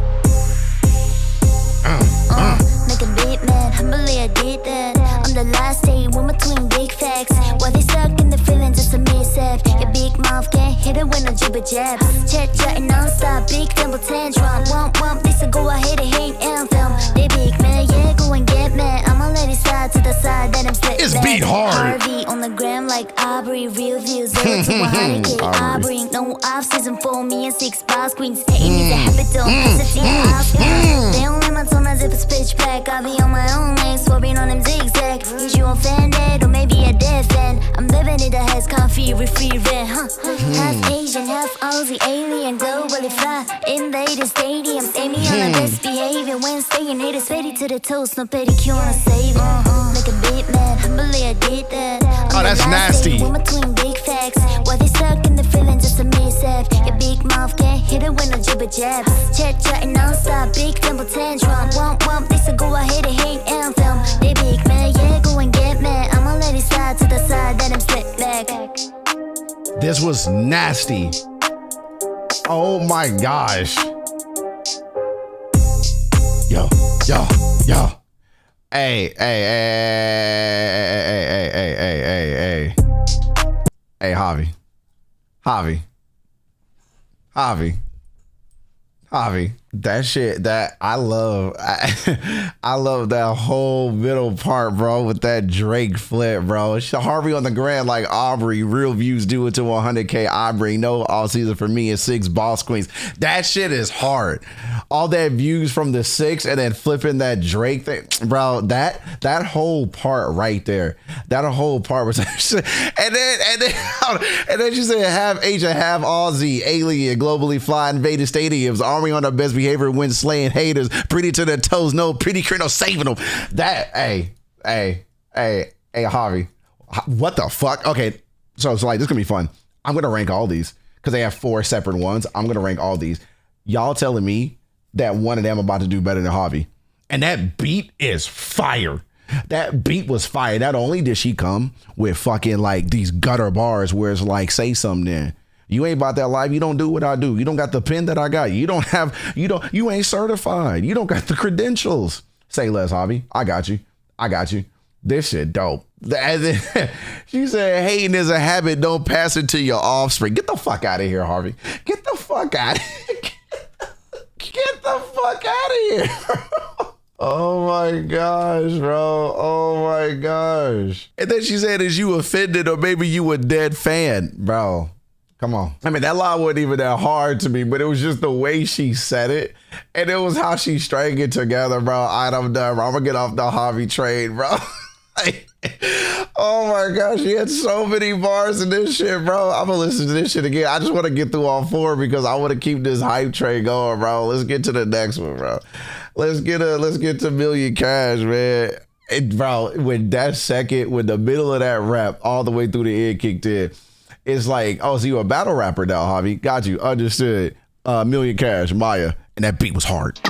Make a beat, man. Humbly I did that. I'm the last day with my twin big facts. While they stuck in the feeling, just a mishap. Your big mouth can't hit it with no jibber jabs. Chat-chatting non-stop, big temple tantrum. Womp, this a go ahead and hate anthem. They big man, yeah, go and get mad. I'ma let it slide to the side, then I'm split. It's beat hard. Harvey on the gram like Aubrey. Real views, 0 to 100K. Aubrey, no off-season for me and 6 boss queens. Hating is a habit, don't pass it to your house. They only my tone as if it's pitch black. I be on my own lane, swerving on them zigzags. Is you offended or maybe a dead fan? I'm living in the heads, coffee with free rent, Half Asian, half Aussie, alien, globally fly. Invading stadiums, stay me on the best behavior. When staying haters ready to the toast, no pedicure on a saving. Like a bit man, humbly I did that. Oh, that's nasty. With my twin big facts. While they stuck in the feeling, just a mishap. Your big mouth can't hit it with no jibber jabs. Chat-chatting non-stop, big temple tantrum. Womp, this a go ahead and hate anthem. They big man, yeah, go and get mad. I'ma let it slide to the side, then I'm split back. This was nasty. Oh my gosh. Yo. Hey, Javi. That shit, that I love. I love that whole middle part, bro, with that Drake flip, bro. Harvey on the grand like Aubrey. Real views do it to 100K. Aubrey, no all season for me and 6 boss queens. That shit is hard. All that views from the 6 and then flipping that Drake thing, bro. That whole part right there. That whole part was, and then she said half Asian, half Aussie, alien, globally fly, invaded stadiums, army on the best behavior when slaying haters, pretty to their toes, no pretty crit, no saving them. That, hey, Javi, what the fuck? Okay, so like this gonna be fun. I'm gonna rank all these because they have 4 separate ones. I'm gonna rank all these. Y'all telling me that one of them about to do better than Javi, and that beat is fire. That beat was fire. Not only did she come with fucking like these gutter bars where it's like, say something then. You ain't about that life. You don't do what I do. You don't got the pen that I got. You ain't certified. You don't got the credentials. Say less, Javi. I got you. This shit dope. She said, hating is a habit. Don't pass it to your offspring. Get the fuck out of here, Harvey. Get the fuck out of here. Get the fuck out of here. Oh my gosh, bro. Oh my gosh. And then she said, is you offended or maybe you a dead fan? Bro, come on. I mean, that line wasn't even that hard to me, but it was just the way she said it. And it was how she strung it together, bro. All right, I'm done, bro. I'm gonna get off the Javi train, bro. Oh my gosh, she had so many bars in this shit, bro. I'm gonna listen to this shit again. I just want to get through all 4 because I want to keep this hype train going, bro. Let's get to the next one, bro. Let's get to Million Cash, man. Bro, when the middle of that rap all the way through the end kicked in, it's like, oh, so you a battle rapper now, Javi? Got you, understood. Million Cash, Maya, and that beat was hard.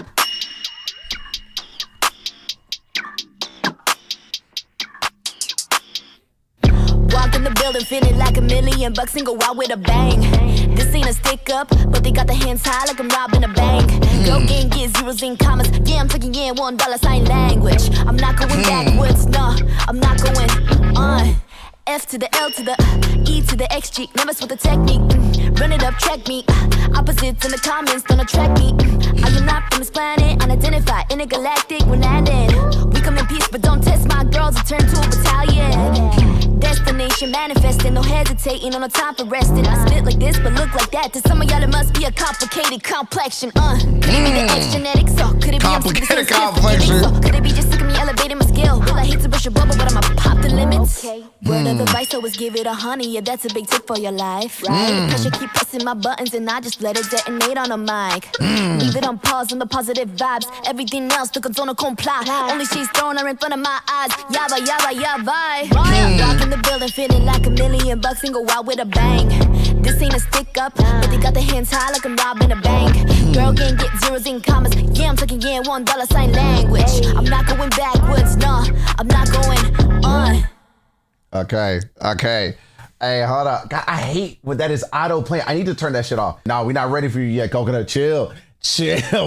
Walk in the building feeling like $1 million and go out with a bang. This ain't a stick up, but they got the hands high like I'm robbing a bank. Go gang get zeros in commas. Yeah, I'm taking in $1 sign language. I'm not going backwards, no, I'm not going on. F to the L to the E to the XG. Never with the technique. Run it up, check me. Opposites in the comments don't attract me. I am not from this planet, unidentified, intergalactic, we're landing. We come in peace, but don't test my girls and turn to a battalion. Destination manifesting, no hesitating, on no time for resting. I spit like this, but look like that. To some of y'all, it must be a complicated complexion. Could it be the X genetics? So could it be complicated complexion? So could it be just sick of me elevating my skill? Well, I hate to push a bubble, but I'ma pop the limits. Okay. Word of advice, always give it 100. Yeah, that's a big tip for your life, right? Pressure keep pressing my buttons, and I just let it detonate on a mic. Leave it on pause on the positive vibes. Everything else, the don't comply. Only she's throwing her in front of my eyes. Yabba, yabba, yabba. Rocking the building, feeling like $1,000,000 and go out with a bang. This ain't a stick up, but they got their hands high like I'm robbing a bank. Girl can't get zeros and commas. Yeah, I'm talking $1 sign language. I'm not going backwards, no, I'm not going on. Okay. Hey, hold up. God, I hate when that is auto playing. I need to turn that shit off. No, we're not ready for you yet, Coconut. Chill.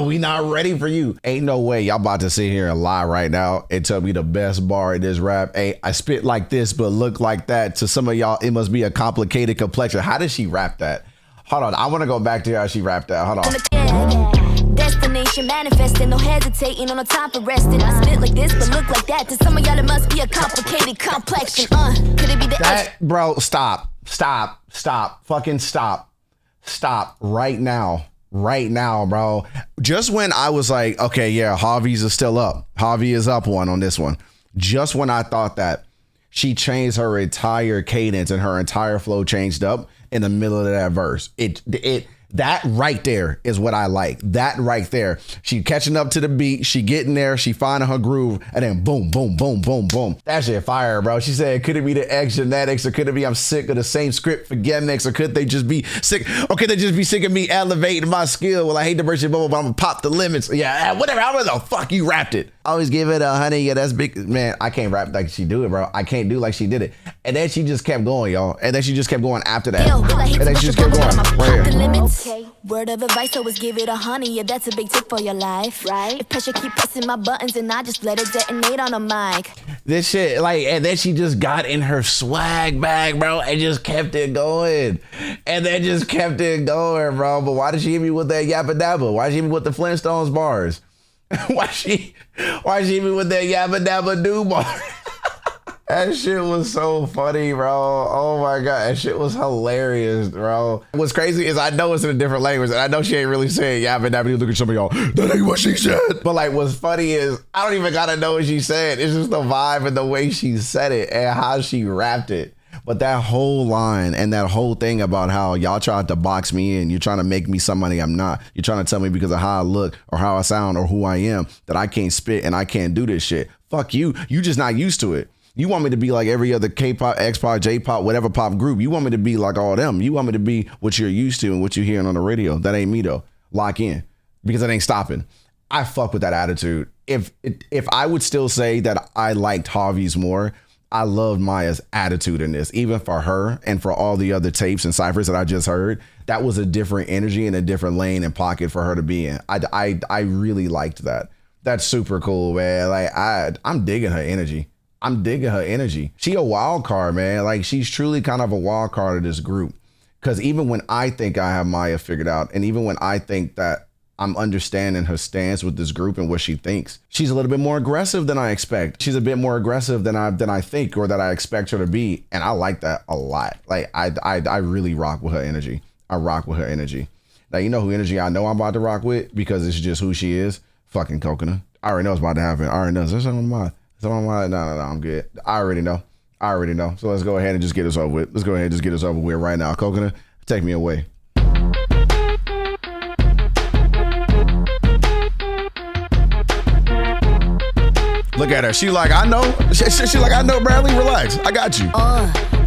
We not ready for you. Ain't no way y'all about to sit here and lie right now and tell me the best bar in this rap. Hey, I spit like this, but look like that. To some of y'all, it must be a complicated complexion. How did she rap that? Hold on. I want to go back to how she rapped that. Hold on. Destination manifesting, no hesitating on the top of resting. I spit like this, but look like that. To some of y'all, it must be a complicated complexion. Could it be the that, bro? Stop. Fucking stop right now. Right now, bro. Just when I was like, okay, yeah, Javi's is still up. Javi is up one on this one. Just when I thought that, she changed her entire cadence and her entire flow changed up in the middle of that verse. That right there is what I like. That right there. She catching up to the beat. She getting there. She finding her groove. And then boom, boom, boom, boom, boom. That shit fire, bro. She said, could it be the X genetics? Or could it be I'm sick of the same script for Genetics? Or could they just be sick? Or could they just be sick of me elevating my skill? Well, I hate the version bubble, but I'm gonna pop the limits. Yeah, whatever. How the fuck you rapped it? Always give it a honey. Yeah, that's big. Man, I can't rap like she do it, bro. I can't do like she did it. And then she just kept going, y'all. And then she just kept going after that. And then she just kept going. Right here. Okay. Word of advice, always give it a honey. Yeah, that's a big tip for your life, right? If pressure keep pressing my buttons and I just let it detonate on a mic. This shit, like, and then she just got in her swag bag, bro, and just kept it going. And then just kept it going, bro. But why did she hit me with that yappa dabba? Why did she hit me with the Flintstones bars? Why she hit me with that yappa dabba do bar? That shit was so funny, bro. Oh my God. That shit was hilarious, bro. What's crazy is I know it's in a different language and I know she ain't really saying yappa dabba. Look at some of y'all. That ain't what she said. But like, what's funny is I don't even gotta know what she said. It's just the vibe and the way she said it and how she rapped it. But that whole line and that whole thing about how y'all tried to box me in, you're trying to make me somebody I'm not. You're trying to tell me because of how I look or how I sound or who I am that I can't spit and I can't do this shit. Fuck you. You just not used to it. You want me to be like every other K-pop, X-pop, J-pop, whatever pop group. You want me to be like all them. You want me to be what you're used to and what you're hearing on the radio. That ain't me though. Lock in because it ain't stopping. I fuck with that attitude. If I would still say that I liked Javi's more, I loved Maya's attitude in this, even for her and for all the other tapes and ciphers that I just heard. That was a different energy and a different lane and pocket for her to be in. I really liked that. That's super cool, man. Like I'm digging her energy. She a wild card, man. Like she's truly kind of a wild card of this group. Cause even when I think I have Maya figured out, and even when I think that I'm understanding her stance with this group and what she thinks, she's a little bit more aggressive than I expect. She's a bit more aggressive than I think or that I expect her to be. And I like that a lot. Like I really rock with her energy. I rock with her energy. Now, you know who energy I know I'm about to rock with because it's just who she is? Fucking Cocona. I already know it's about to happen. I already know. There's something on my mind. No, I'm good. I already know. So let's go ahead and just get this over with. Let's go ahead and just get this over with right now. Cocona, take me away. Look at her. She like, I know. She like, I know, Bradley. Relax. I got you.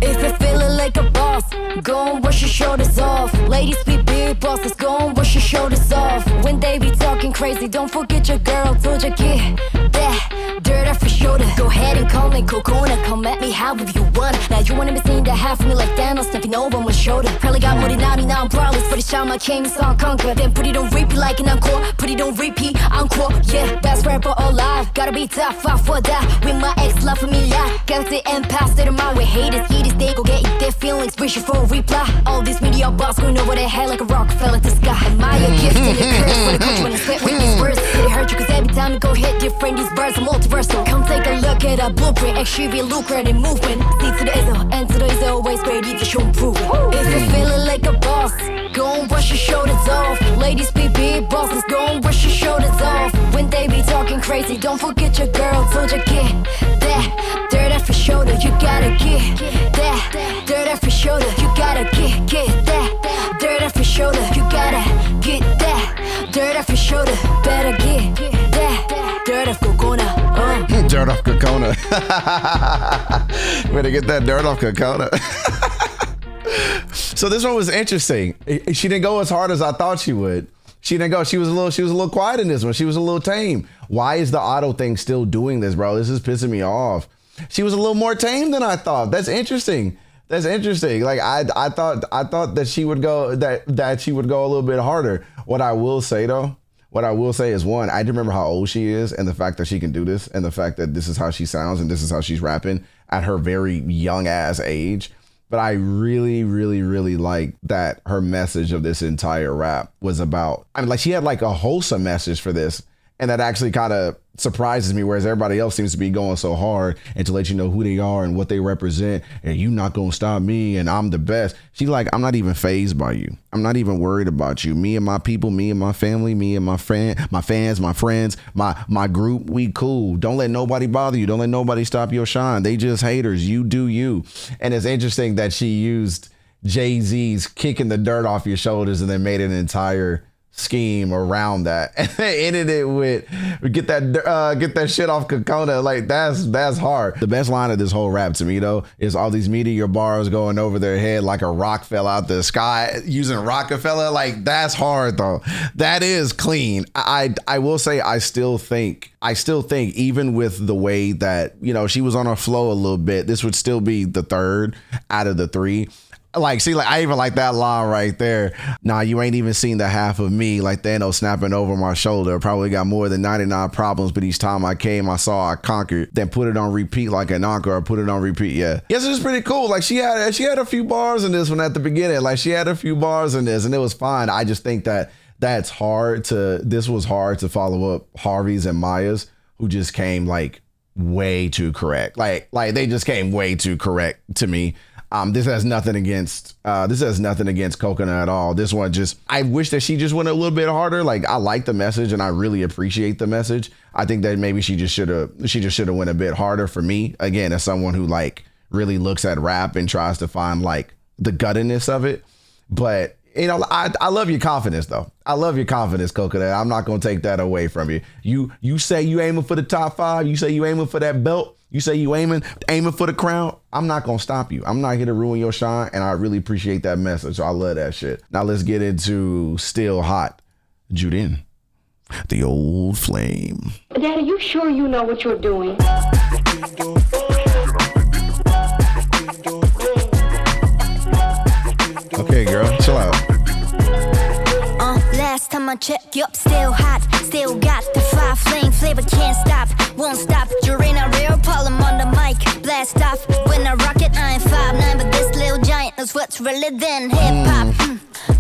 If you're feeling like a boss, go and wash your shoulders off. Ladies be big bosses, go and wash your shoulders off. When they be talking crazy, don't forget your girl. Told you get that dirt off your shoulder. Go ahead and call me Cocona. Come at me however you want. Now you wanna be seen to half of me like Thanos stepping over my shoulder. Probably got more than 99 problems, but it's time I came and saw conquer. Then put it on repeat like an encore. Put it on repeat, encore. Yeah, that's rapper alive. Gotta be tough, fight for that. With my ex, love familiar. Galaxy and pass it my way. Haters, heaters, they go get their feelings. Wishing for a reply. All these media boss going over their head like a Rockefeller to sky. Admire gift and a curse for the coach when I spit with these words. It hurt you cause every time you go hit different, these birds are multiversal. Come take a look at our blueprint. Actually be lucrative movement. C to the ISO, N to the ISO, always ready to show improvement. If you're feeling like a boss, go and wash your shoulders off. Ladies be big bosses, go and wash your shoulders off. When they be talking crazy, don't forget your girl. Told you get that dirt off your shoulder. You gotta get that dirt off your shoulder. You gotta get that dirt off your shoulder. You gotta get that dirt off your shoulder. Better get that dirt off Cocona. Dirt off Cocona. Way to get that dirt off Cocona. So this one was interesting. She didn't go as hard as I thought she would. She didn't go. She was a little quiet in this one. She was a little tame. Why is the auto thing still doing this, bro? This is pissing me off. She was a little more tame than I thought. That's interesting. That's interesting. Like I thought that she would go that she would go a little bit harder. What I will say is, one, I do remember how old she is and the fact that she can do this and the fact that this is how she sounds and this is how she's rapping at her very young ass age. But I really, really, really like that her message of this entire rap was about, I mean, like she had like a wholesome message for this. And that actually kind of surprises me, whereas everybody else seems to be going so hard and to let you know who they are and what they represent. And you not going to stop me and I'm the best. She's like, I'm not even fazed by you. I'm not even worried about you. Me and my people, me and my family, me and my fans, my friends, my group, we cool. Don't let nobody bother you. Don't let nobody stop your shine. They just haters. You do you. And it's interesting that she used Jay-Z's kicking the dirt off your shoulders and then made an entire scheme around that, and they ended it with get that shit off Cocona. Like that's hard. The best line of this whole rap to me though is all these meteor bars going over their head like a rock fell out the sky using Rockefeller. Like that's hard though. That is clean. I will say I still think even with the way that, you know, she was on her flow a little bit, this would still be the third out of the three. Like, see, like I even like that line right there. Nah, you ain't even seen the half of me, like Thanos snapping over my shoulder. Probably got more than 99 problems, but each time I came, I saw I conquered. Then put it on repeat like an encore. Put it on repeat. Yeah. Yes, it was pretty cool. Like she had a few bars in this one at the beginning. Like she had a few bars in this, and it was fine. I just think that this was hard to follow up Harvey's and Maya's, who just came like way too correct. Like they just came way too correct to me. This has nothing against Cocona at all. This one just, I wish that she just went a little bit harder. Like I like the message and I really appreciate the message. I think that maybe she just should have went a bit harder for me. Again, as someone who like really looks at rap and tries to find like the guttiness of it. But you know, I love your confidence though. I love your confidence, Cocona. I'm not gonna take that away from you. You say you aiming for the top 5. You say you aiming for that belt. You say you aiming for the crown. I'm not going to stop you. I'm not here to ruin your shine. And I really appreciate that message. So I love that shit. Now let's get into Still Hot. Jurin, the old flame. Daddy, you sure you know what you're doing? Okay, girl, chill out. Last time I checked, yup, still hot. Still got the 5 flame flavor, can't stop, won't stop. Jurin a real problem on the mic. Blast off when I rock it. I ain't 5'9", but this little giant knows what's realer than hip hop.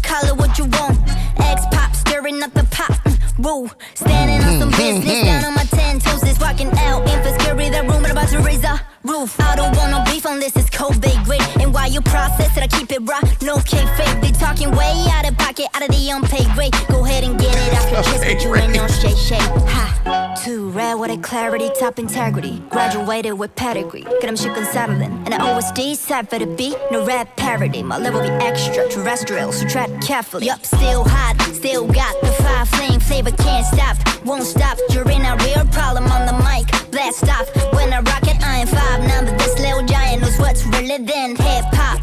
Call it what you want. X pop, stirring up the pop. Woo, standing on some business, down on my 10 toes, is walking out. Infant scary, the room, but about to raise a roof. I don't want no beef on this, it's Kobe great. And while you process it, I keep it raw, no kayfabe. They talking way out of pocket, out of the unpaid rate. Go ahead and get it off your chest, but you ain't no shade. Ha, too rare with a clarity, top integrity. Graduated with pedigree, get them shook and settling. And I always decipher the beat, no rap parody. My level be extraterrestrial, so tread carefully. Yup, still hot, still got the 5 flame flavor, can't stop, won't stop. Jurin a real problem on the mic. Blast off when I rock it. I ain't 5'9", but this little giant knows what's realer than hip hop.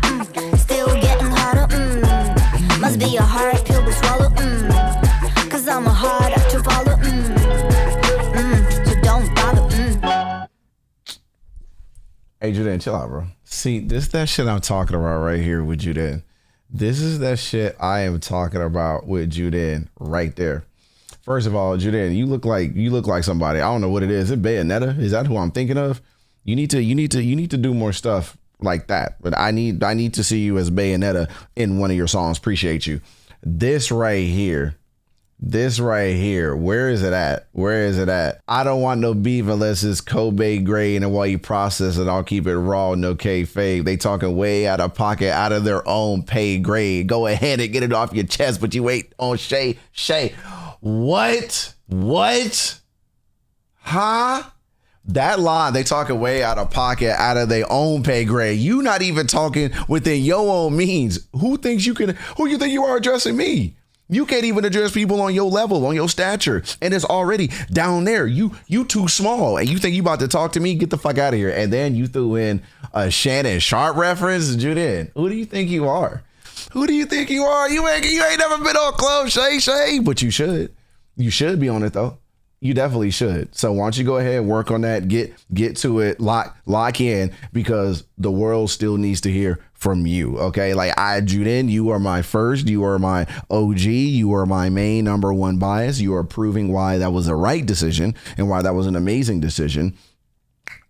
Still getting harder. Must be a hard pill to swallow. Cause I'm a hard act to follow. So don't bother. Hey, Jurin, chill out, bro. See, this is that shit I'm talking about right here with Jurin. This is that shit I am talking about with Jurin right there. First of all, Jurin, you look like somebody. I don't know what it is. Is it Bayonetta? Is that who I'm thinking of? You need to do more stuff like that. But I need to see you as Bayonetta in one of your songs. Appreciate you. This right here. Where is it at? I don't want no beef unless it's Kobe grade, and while you process it, I'll keep it raw, no kayfabe. They talking way out of pocket, out of their own pay grade. Go ahead and get it off your chest, but you ain't on Shay. What? Huh? That line, they talking way out of pocket, out of their own pay grade. You not even talking within your own means. Who you think you are addressing me? You can't even address people on your level, on your stature. And it's already down there. You too small. And you think you about to talk to me? Get the fuck out of here. And then you threw in a Shannon Sharp reference, Jurin. Who do you think you are? Who do you think you are? You ain't never been on Club Shay, but you should. You should be on it though. You definitely should. So why don't you go ahead and work on that? Get to it. Lock in, because the world still needs to hear from you. Okay, like Jurin, you are my first. You are my OG. You are my main number one bias. You are proving why that was the right decision and why that was an amazing decision.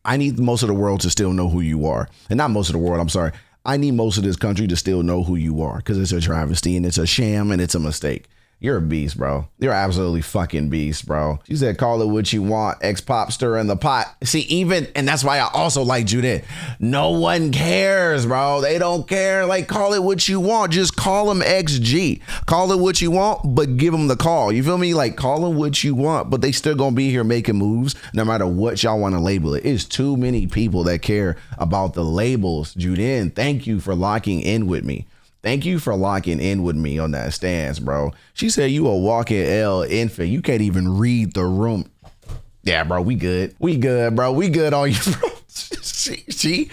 I need most of the world to still know who you are, and not most of the world. I'm sorry. I need most of this country to still know who you are, because it's a travesty and it's a sham and it's a mistake. You're a beast, bro. You're absolutely fucking beast, bro. She said, call it what you want. Ex-pop stir in the pot. See, and that's why I also like Jurin. No one cares, bro. They don't care. Like, call it what you want. Just call them XG. Call it what you want, but give them the call. You feel me? Like, call them what you want, but they still gonna be here making moves no matter what y'all want to label it. It's too many people that care about the labels. Jurin, thank you for locking in with me. Thank you for locking in with me on that stance, bro. She said you a walking L infant. You can't even read the room. Yeah, bro, we good. We good, bro. We good on you, bro. She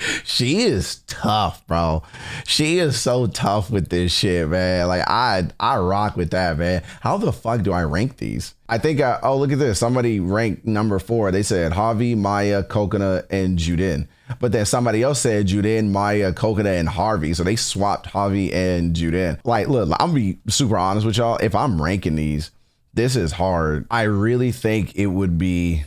is tough, bro. She is so tough with this shit, man. Like I rock with that, man. How the fuck do I rank these? I think oh, look at this. Somebody ranked number 4. They said Javi, Maya, Cocona, and Jurin. But then somebody else said Jurin, Maya, Cocona, and Harvey. So they swapped Javi and Jurin. Like, look, I'm gonna be super honest with y'all. If I'm ranking these, this is hard. I really think it would be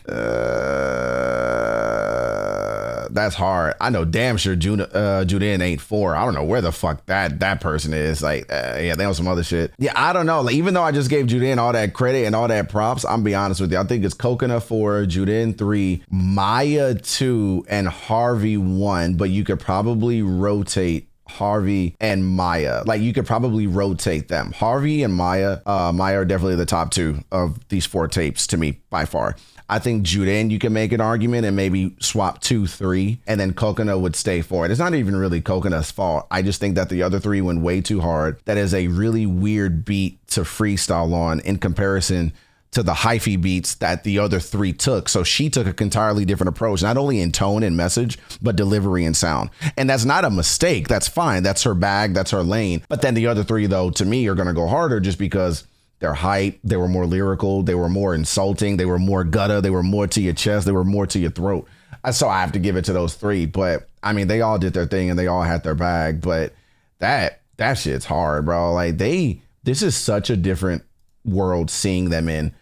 that's hard. I know damn sure Jurin ain't 4. I don't know where the fuck that person is. Like, yeah, they on some other shit. Yeah, I don't know. Like, even though I just gave Jurin all that credit and all that props, I'm be honest with you. I think it's Cocona 4, Jurin 3, Maya 2, and Harvey 1. But you could probably rotate Harvey and Maya. Like, you could probably rotate them. Harvey and Maya are definitely the top 2 of these 4 tapes to me by far. I think Jurin, you can make an argument and maybe swap 2, 3, and then Cocona would stay 4. It's not even really Cocona's fault. I just think that the other 3 went way too hard. That is a really weird beat to freestyle on in comparison to the hyphy beats that the other 3 took. So she took an entirely different approach, not only in tone and message, but delivery and sound. And that's not a mistake. That's fine. That's her bag. That's her lane. But then the other 3, though, to me, are going to go harder just because they're hype. They were more lyrical. They were more insulting. They were more gutta. They were more to your chest. They were more to your throat. So I have to give it to those 3. But I mean, they all did their thing and they all had their bag. But that shit's hard, bro. Like, this is such a different world seeing them in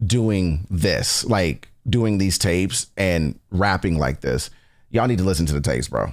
doing this, like doing these tapes and rapping like this. Y'all need to listen to the tapes, bro.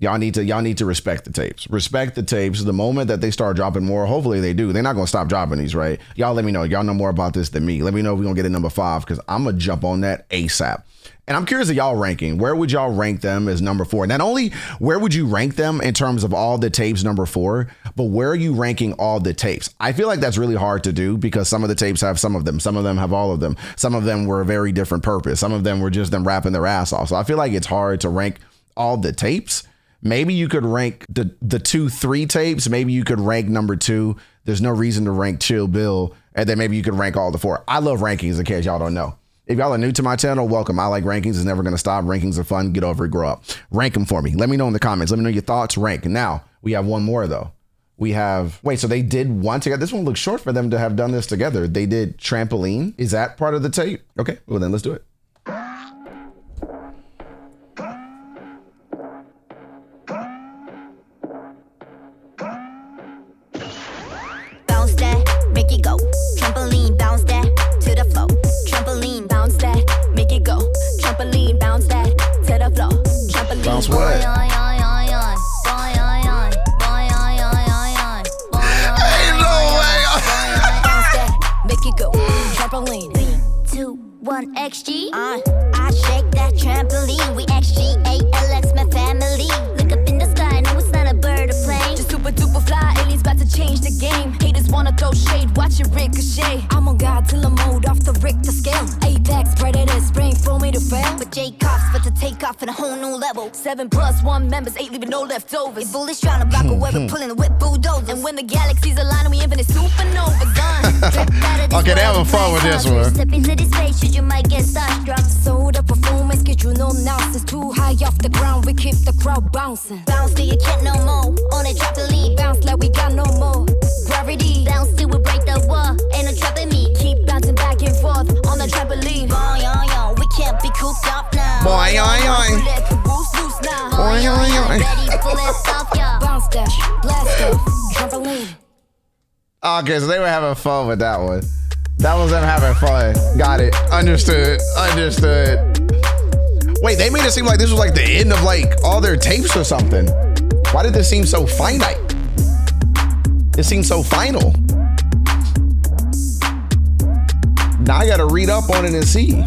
Y'all need to respect the tapes. Respect the tapes. The moment that they start dropping more, hopefully they do. They're not going to stop dropping these, right? Y'all let me know. Y'all know more about this than me. Let me know if we're going to get a number 5, because I'm going to jump on that ASAP. And I'm curious of y'all ranking. Where would y'all rank them as number 4? Not only where would you rank them in terms of all the tapes number 4, but where are you ranking all the tapes? I feel like that's really hard to do because some of the tapes have some of them. Some of them have all of them. Some of them were a very different purpose. Some of them were just them rapping their ass off. So I feel like it's hard to rank all the tapes. Maybe you could rank the 2, 3 tapes. Maybe you could rank number 2. There's no reason to rank Chill Bill. And then maybe you could rank all the 4. I love rankings in case y'all don't know. If y'all are new to my channel, welcome. I like rankings. It's never going to stop. Rankings are fun. Get over it. Grow up. Rank them for me. Let me know in the comments. Let me know your thoughts. Rank. Now, we have one more, though. We have... Wait, so they did one together. This one looks short for them to have done this together. They did Trampoline. Is that part of the tape? Okay. Well, then let's do it. Bounce that, make it go. Trampoline, bounce that to the floor. Trampoline, bounce that, make it go. Trampoline, bounce that to the floor. Trampoline, bounce what? Ain't no way. Bounce that, make it go. Trampoline, 3, 2, 1, XG. I shake that trampoline. We XGALX, my family. Look up in the sky, no, it's not a bird or plane. Just super duper fly, aliens about to change the game. Haters wanna throw shade, watch it ricochet. I'm on God till I'm moved off the Richter scale. Apex predators, spring for me to fail. But J-Cops for to take off at a whole new level. 7+1 members, 8 leaving no leftovers. Bullies trying to block away, we're pulling the whip bulldozers. And when the galaxies align, we infinite supernovas on. Okay, they having fun with this one. Step into this space, you might get starstruck. So the performance schedule no nonsense. Too high off the ground, we keep the crowd bouncing. Bounce till you can't no more. On a trampoline. Bounce like we got no more gravity. Bounce till we break the wall. Ain't no trapping me. Keep bouncing back and forth on the trampoline. Boy, yo, yo, we can't be cooped up now. Boy, yo, yo. Let the rules loose now. Boy, yo, yo. Ready for this stuff, yo. Bounce dash, blast off, trampoline. Okay, so they were having fun with that one. That was them having fun. Got it. Understood. Understood. Wait, they made it seem like this was like the end of like all their tapes or something. Why did this seem so finite? It seemed so final. Now I gotta read up on it and see.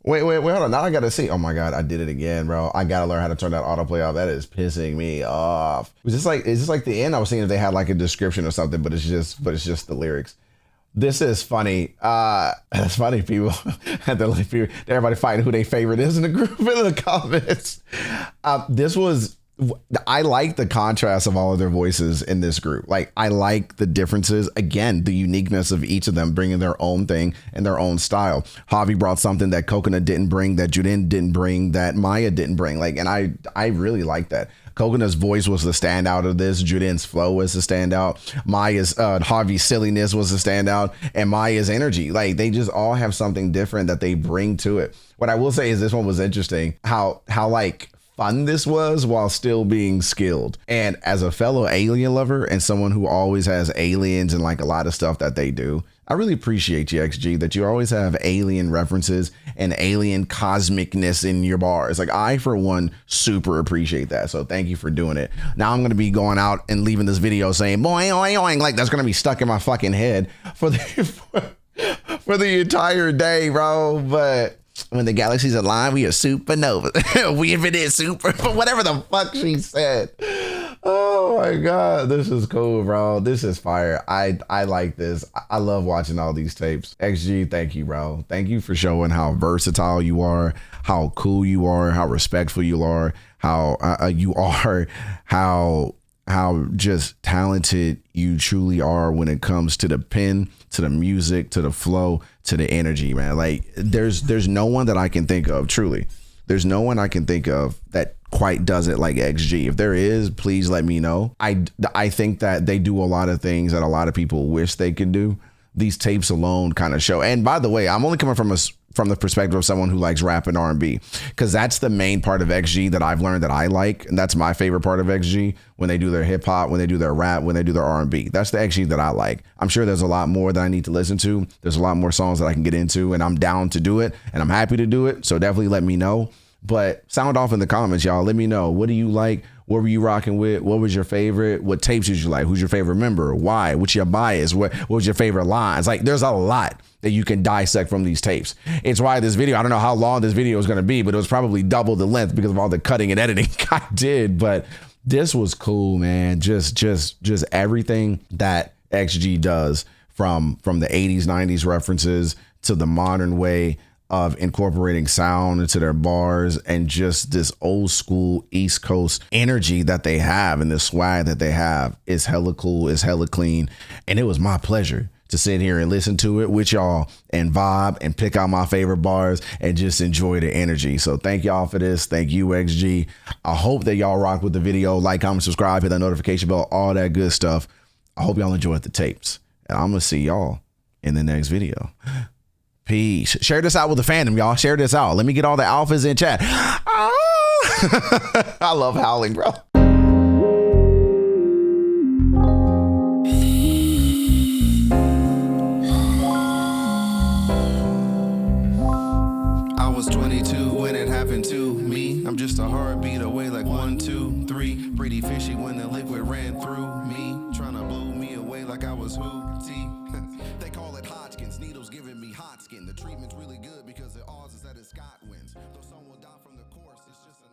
Wait, hold on. Now I gotta see. Oh my God, I did it again, bro. I gotta learn how to turn that autoplay off. That is pissing me off. Is this like the end? I was seeing if they had like a description or something, but it's just the lyrics. This is funny. It's funny, people. Everybody fighting who their favorite is in the group in the comments. I like the contrast of all of their voices in this group. Like, I like the differences. Again, the uniqueness of each of them bringing their own thing and their own style. Javi brought something that Cocona didn't bring, that Jurin didn't bring, that Maya didn't bring. Like, and I really like that. Cocona's voice was the standout of this. Jurin's flow was the standout. Maya's Javi's silliness was the standout, and Maya's energy. Like, they just all have something different that they bring to it. What I will say is this one was interesting. How like fun this was while still being skilled. And as a fellow alien lover and someone who always has aliens and like a lot of stuff that they do, I really appreciate you, XG, that you always have alien references and alien cosmicness in your bars. Like, I, for one, super appreciate that. So thank you for doing it. Now I'm going to be going out and leaving this video saying, boing, oing, oing, like that's going to be stuck in my fucking head for the entire day, bro. But when the galaxies align, we are supernova. We infinite super, whatever the fuck she said. Oh my God, this is cool, bro. This is fire. I like this. I love watching all these tapes. XG, thank you, bro. Thank you for showing how versatile you are, how cool you are, how respectful you are, how you are, how just talented you truly are when it comes to the pen, to the music, to the flow, to the energy, man. Like, there's no one that I can think of, truly. There's no one I can think of that quite does it like XG. If there is, please let me know. I think that they do a lot of things that a lot of people wish they could do. These tapes alone kind of show. And by the way, I'm only coming from the perspective of someone who likes rap and R&B, because that's the main part of XG that I've learned that I like. And that's my favorite part of XG, when they do their hip hop, when they do their rap, when they do their R&B. That's the XG that I like. I'm sure there's a lot more that I need to listen to. There's a lot more songs that I can get into, and I'm down to do it, and I'm happy to do it. So definitely let me know. But sound off in the comments, y'all. Let me know. What do you like? What were you rocking with? What was your favorite? What tapes did you like? Who's your favorite member? Why? What's your bias? What was your favorite lines? Like, there's a lot that you can dissect from these tapes. It's why this video, I don't know how long this video is going to be, but it was probably double the length because of all the cutting and editing I did. But this was cool, man. Just everything that XG does, from the 80s, 90s references to the modern way of incorporating sound into their bars, and just this old school East Coast energy that they have and the swag that they have is hella cool, is hella clean. And it was my pleasure to sit here and listen to it with y'all and vibe and pick out my favorite bars and just enjoy the energy. So thank y'all for this. Thank you, XG. I hope that y'all rock with the video. Like, comment, subscribe, hit that notification bell, all that good stuff. I hope y'all enjoyed the tapes, and I'm gonna see y'all in the next video. Peace. Share this out with the fandom, y'all. Share this out. Let me get all the alphas in chat. Oh! I love howling, bro. I was 22 when it happened to me. I'm just a heartbeat away, like 1, 2, 3. Pretty fishy when the liquid ran through me. Trying to blow me away like I was Hootie. They call it Hodgkin's, needles giving me hot skin. The treatment's really good because the odds is that it's Scott wins. Though some will die from the course, it's just a